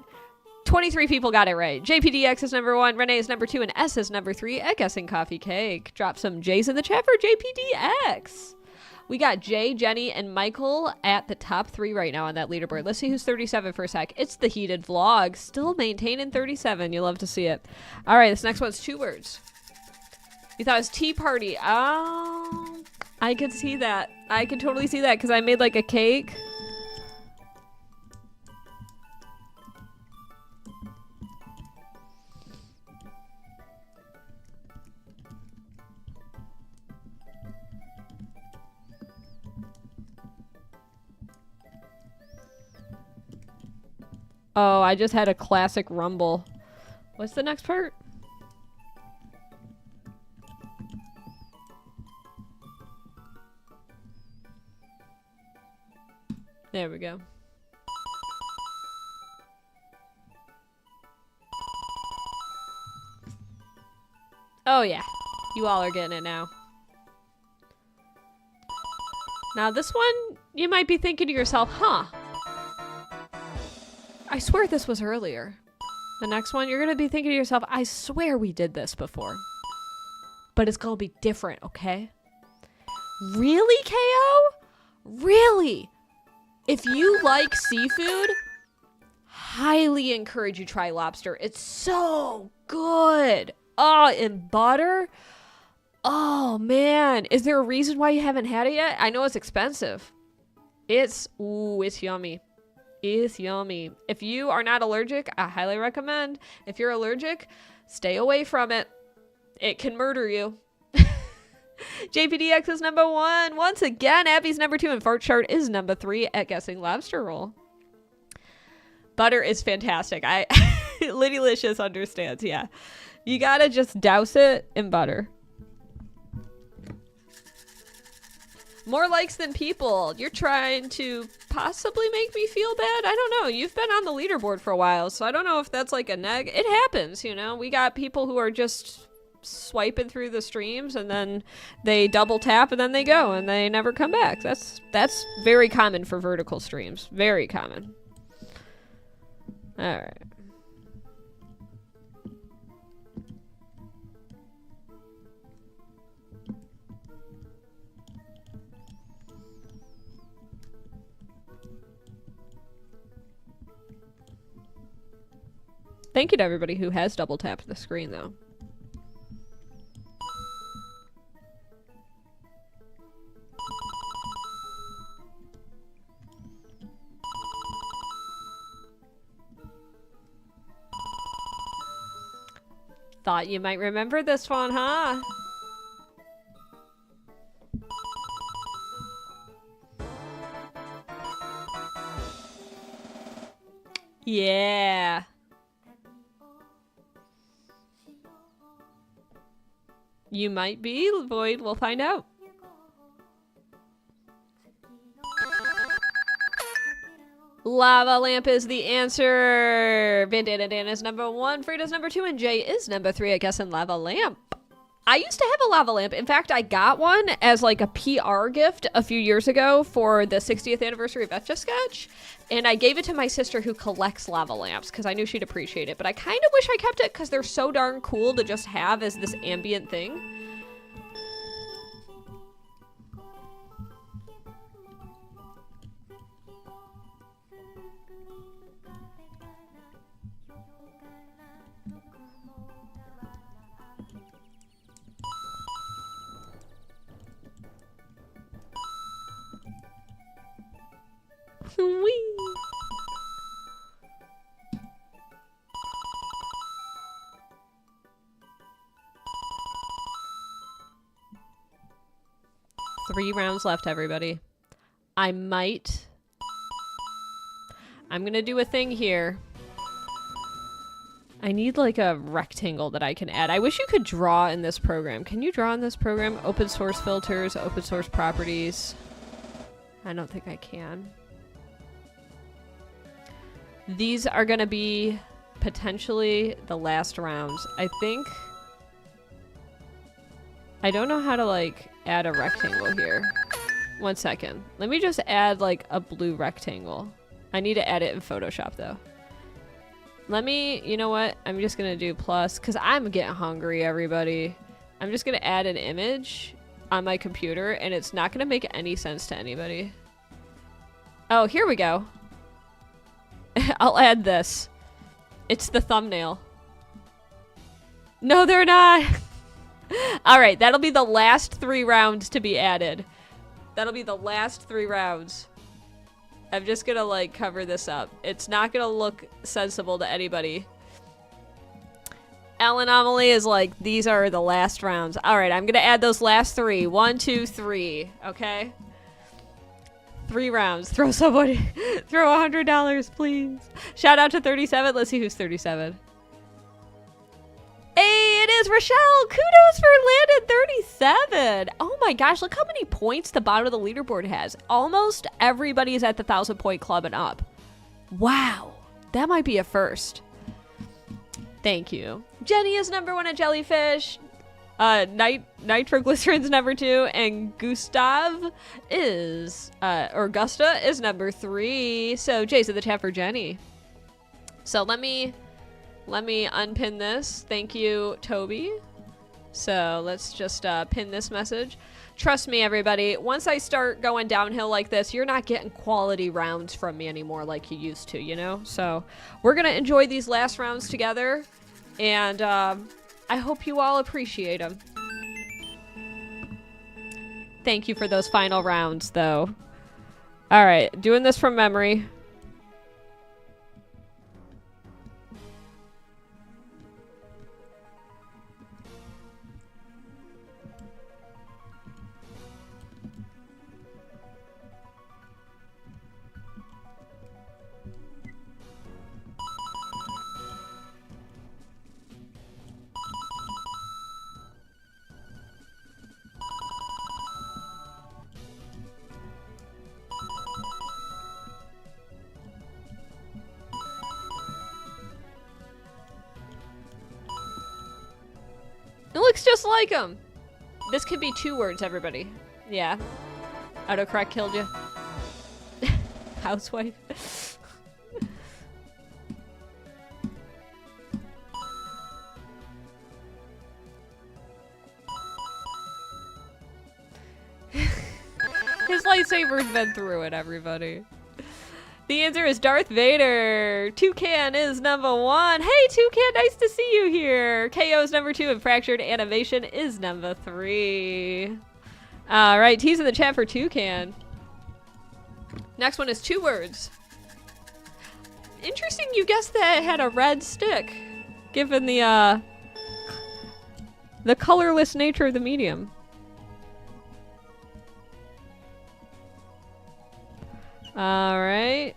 23 people got it right. JPDX is number 1, Renee is number 2, and S is number 3 at guessing coffee cake. Drop some J's in the chat for JPDX. We got Jay, Jenny, and Michael at the top 3 right now on that leaderboard. Let's see who's 37 for a sec. It's the heated vlog. Still maintaining 37. You love to see it. Alright, this next one's 2 words. You thought it was tea party. Oh, I could see that. I could totally see that because I made like a cake. Oh, I just had a classic rumble. What's the next part? There we go. Oh yeah, you all are getting it now. Now this one, you might be thinking to yourself, huh? I swear this was earlier. The next one, you're gonna be thinking to yourself, I swear we did this before. But it's gonna be different, okay? Really, KO? Really? If you like seafood, highly encourage you try lobster. It's so good. Oh, and butter. Oh, man. Is there a reason why you haven't had it yet? I know it's expensive. It's yummy. It's yummy. If you are not allergic, I highly recommend. If you're allergic, stay away from it. It can murder you. JPDX is number 1. Once again, Abby's number 2, and Fart Chart is number 3 at guessing lobster roll. Butter is fantastic. Liddy-licious understands, yeah. You gotta just douse it in butter. More likes than people. You're trying to possibly make me feel bad? I don't know. You've been on the leaderboard for a while, so I don't know if that's like a neg. It happens, you know? We got people who are just swiping through the streams and then they double tap and then they go and they never come back. That's very common for vertical streams. Very common. All right. Thank you to everybody who has double tapped the screen though. Thought you might remember this one, huh? Yeah. You might be, Void. We'll find out. Lava Lamp is the answer. Bandana Dan is number 1. Frida's number 2. And Jay is number 3, I guess, in Lava Lamp. I used to have a lava lamp. In fact, I got one as like a PR gift a few years ago for the 60th anniversary of Etch a Sketch. And I gave it to my sister who collects lava lamps because I knew she'd appreciate it. But I kind of wish I kept it because they're so darn cool to just have as this ambient thing. Whee! Three rounds left, everybody. I'm gonna do a thing here. I need like a rectangle that I can add. I wish you could draw in this program. Can you draw in this program? Open source filters, open source properties. I don't think I can. These are gonna be potentially the last rounds. I think. I don't know how to like add a rectangle here. 1 second. Let me just add like a blue rectangle. I need to add it in Photoshop though. Let me, you know what? I'm just gonna do plus, because I'm getting hungry, everybody. I'm just gonna add an image on my computer and it's not gonna make any sense to anybody. Oh, here we go. I'll add this. It's the thumbnail. No, they're not. All right, that'll be the last 3 rounds to be added. That'll be the last 3 rounds. I'm just gonna like cover this up. It's not gonna look sensible to anybody. L Anomaly is like, these are the last rounds. All right, I'm gonna add those last 3. 1, 2, 3. Okay. 3 rounds. Throw somebody. Throw $100, please. Shout out to 37. Let's see who's 37. Hey, it is Rochelle. Kudos for landed 37. Oh my gosh, look how many points the bottom of the leaderboard has. Almost everybody is at the 1,000-point club and up. Wow, that might be a first. Thank you. Jenny is number 1 at Jellyfish. Nitroglycerin's number 2, and Gustav is, or Gusta is number 3. So Jay's in the chat for Jenny. So let me unpin this. Thank you, Toby. So let's just pin this message. Trust me, everybody, once I start going downhill like this, you're not getting quality rounds from me anymore like you used to, you know? So we're going to enjoy these last rounds together, and I hope you all appreciate them. Thank you for those final rounds, though. All right, doing this from memory. It looks just like him. This could be 2 words, everybody. Yeah. Autocorrect killed you. Housewife. His lightsaber's been through it, everybody. The answer is Darth Vader. Toucan is number 1. Hey, Toucan, nice to see you here. KO is number 2, and Fractured Animation is number 3. All right, T's in the chat for Toucan. Next one is 2 words. Interesting you guessed that it had a red stick, given the colorless nature of the medium. All right.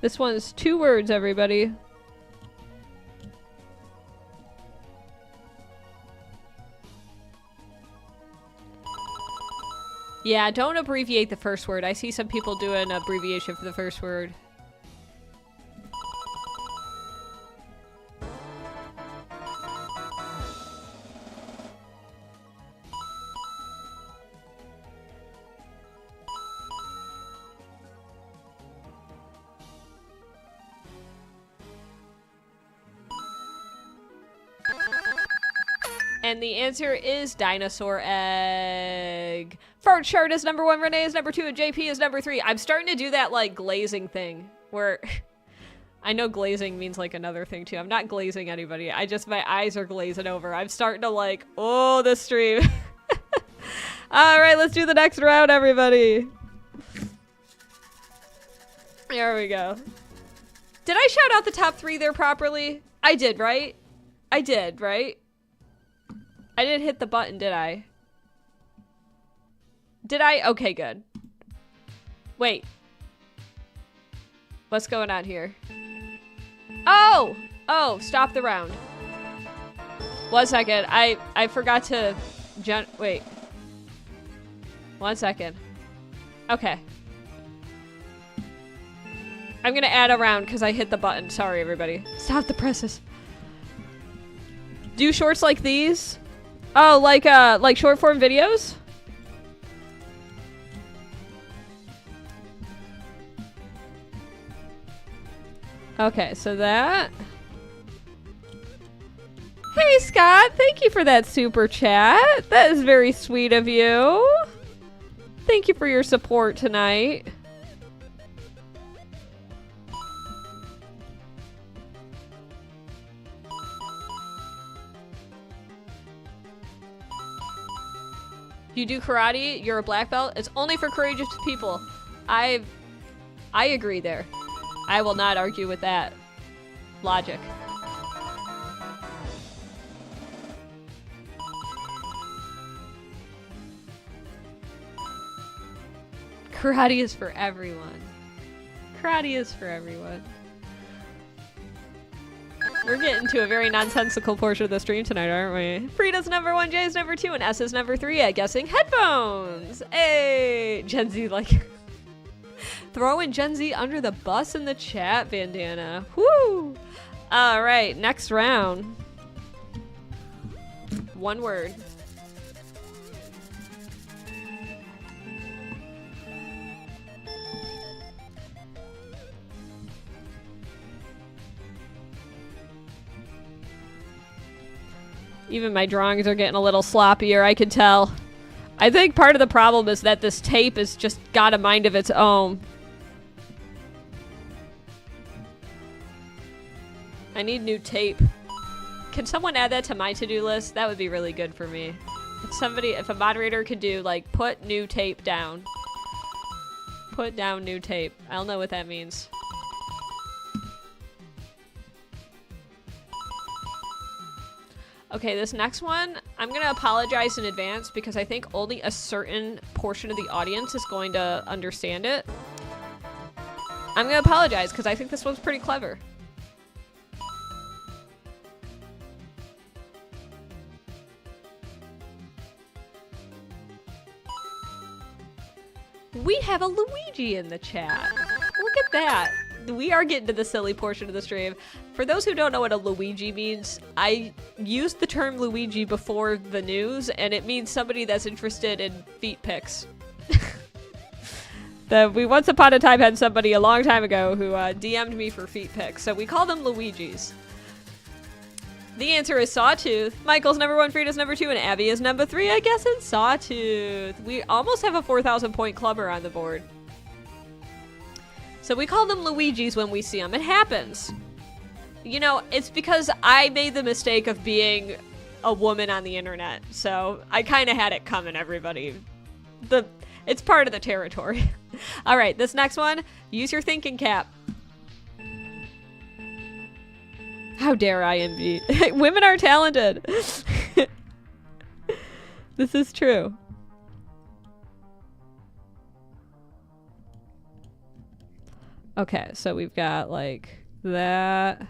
This one's 2 words, everybody. Yeah, don't abbreviate the first word. I see some people do an abbreviation for the first word. And the answer is dinosaur egg. Fart chart is number 1, Renee is number 2, and JP is number 3. I'm starting to do that like glazing thing where I know glazing means like another thing too. I'm not glazing anybody. My eyes are glazing over. I'm starting to like, oh, this stream. All right, let's do the next round, everybody. There we go. Did I shout out the top 3 there properly? I did, right? I did, right? I didn't hit the button, did I? Did I? Okay, good. Wait. What's going on here? Oh! Oh, stop the round. 1 second. I forgot to... Wait. 1 second. Okay. I'm gonna add a round because I hit the button. Sorry, everybody. Stop the presses. Do shorts like these? Oh, like short form videos? Okay, so that. Hey, Scott, thank you for that super chat. That is very sweet of you. Thank you for your support tonight. You do karate, you're a black belt. It's only for courageous people. I agree there. I will not argue with that logic. Karate is for everyone. Karate is for everyone. We're getting to a very nonsensical portion of the stream tonight, aren't we? Frida's number 1, Jay's number 2, and S is number 3 at guessing headphones. Hey, Gen Z like throwing Gen Z under the bus in the chat, Bandana. Woo! All right, next round. 1 word. Even my drawings are getting a little sloppier, I can tell. I think part of the problem is that this tape has just got a mind of its own. I need new tape. Can someone add that to my to-do list? That would be really good for me. If a moderator could do, like, put new tape down. Put down new tape. I don't know what that means. Okay, this next one, I'm gonna apologize in advance because I think only a certain portion of the audience is going to understand it. I'm gonna apologize because I think this one's pretty clever. We have a Luigi in the chat. Look at that. We are getting to the silly portion of the stream. For those who don't know what a Luigi means, I used the term Luigi before the news, and it means somebody that's interested in feet pics. We once upon a time had somebody a long time ago who DM'd me for feet pics, so we call them Luigis. The answer is Sawtooth. Michael's number 1, Frida's number 2, and Abby is number 3. I guess it's Sawtooth. We almost have a 4,000 point clubber on the board. So we call them Luigis when we see them. It happens. You know, it's because I made the mistake of being a woman on the internet. So I kind of had it coming, everybody. It's part of the territory. All right, this next one, use your thinking cap. How dare I envy? Women are talented. This is true. Okay, so we've got like that.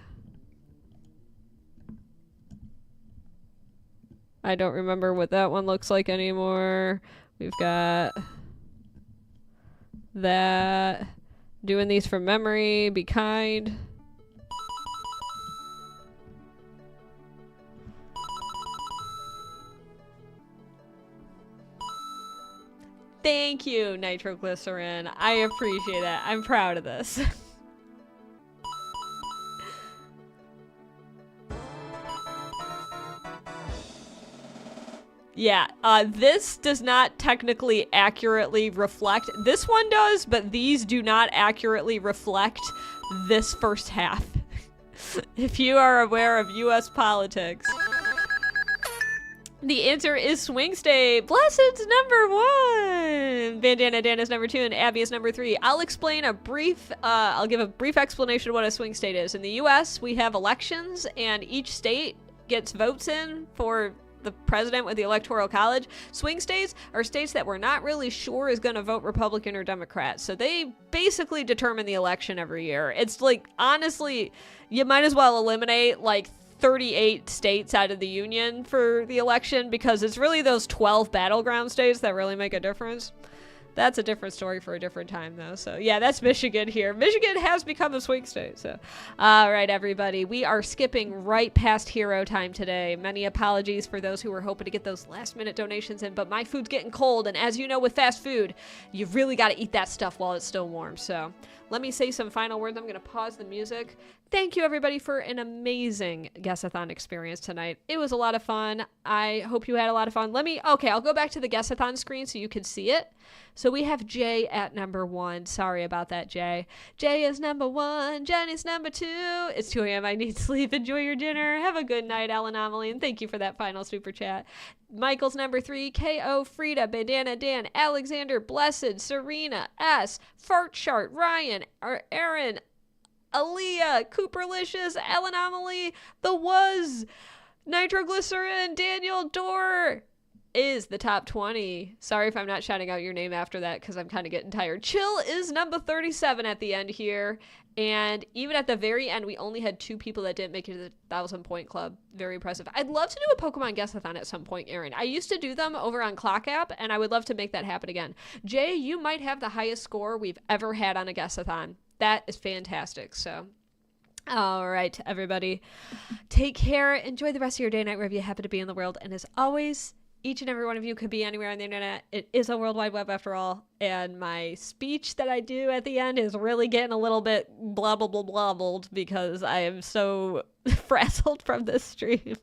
I don't remember what that one looks like anymore. We've got that. Doing these from memory. Be kind. Thank you, nitroglycerin. I appreciate that. I'm proud of this. Yeah, this does not technically accurately reflect. This one does, but these do not accurately reflect this first half. If you are aware of US politics. The answer is Swing State. Blessed's number 1. Bandana Dan is number 2 and Abby is number 3. I'll give a brief explanation of what a swing state is. In the US, we have elections and each state gets votes in for the president with the Electoral College. Swing states are states that we're not really sure is going to vote Republican or Democrat. So they basically determine the election every year. It's like, honestly, you might as well eliminate like 38 states out of the union for the election because it's really those 12 battleground states that really make a difference. That's a different story for a different time, though. So, yeah, that's Michigan here. Michigan has become a swing state. So, all right, everybody. We are skipping right past hero time today. Many apologies for those who were hoping to get those last-minute donations in, but my food's getting cold, and as you know with fast food, you've really got to eat that stuff while it's still warm. So, let me say some final words. I'm going to pause the music. Thank you, everybody, for an amazing Guessathon experience tonight. It was a lot of fun. I hope you had a lot of fun. Okay, I'll go back to the Guessathon screen so you can see it. So we have Jay at number 1. Sorry about that, Jay. Jay is number 1. Jenny's number 2. It's 2 a.m. I need sleep. Enjoy your dinner. Have a good night, Anomaly. And thank you for that final super chat. Michael's number 3. K.O. Frida, Bandana Dan, Alexander, Blessed, Serena, S, Fart Chart, Ryan, Aaron, Aaliyah, Cooperlicious, Anomaly, The Was, Nitroglycerin, Daniel Dorr is the top 20. Sorry if I'm not shouting out your name after that because I'm kind of getting tired. Chill is number 37 at the end here. And even at the very end, we only had 2 people that didn't make it to the 1,000 point club. Very impressive. I'd love to do a Pokemon Guessathon at some point, Aaron. I used to do them over on Clock App, and I would love to make that happen again. Jay, you might have the highest score we've ever had on a Guessathon. That is fantastic. So, all right, everybody. Take care. Enjoy the rest of your day, night, wherever you happen to be in the world. And as always, each and every one of you could be anywhere on the internet. It is a World Wide Web after all. And my speech that I do at the end is really getting a little bit blah, blah, blah, blobbled because I am so frazzled from this stream.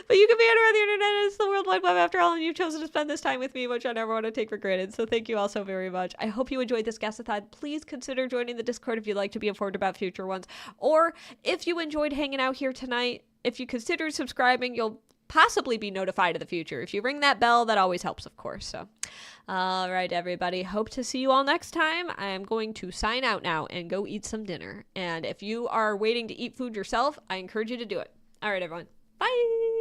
But you can be anywhere on the internet. It's the World Wide Web after all, and you've chosen to spend this time with me, which I never want to take for granted. So thank you all so very much. I hope you enjoyed this Guessathon. Please consider joining the Discord if you'd like to be informed about future ones. Or if you enjoyed hanging out here tonight, if you consider subscribing, you'll possibly be notified of the future. If you ring that bell, that always helps, of course. So, all right, everybody. Hope to see you all next time. I am going to sign out now and go eat some dinner. And if you are waiting to eat food yourself, I encourage you to do it. All right, everyone. Bye.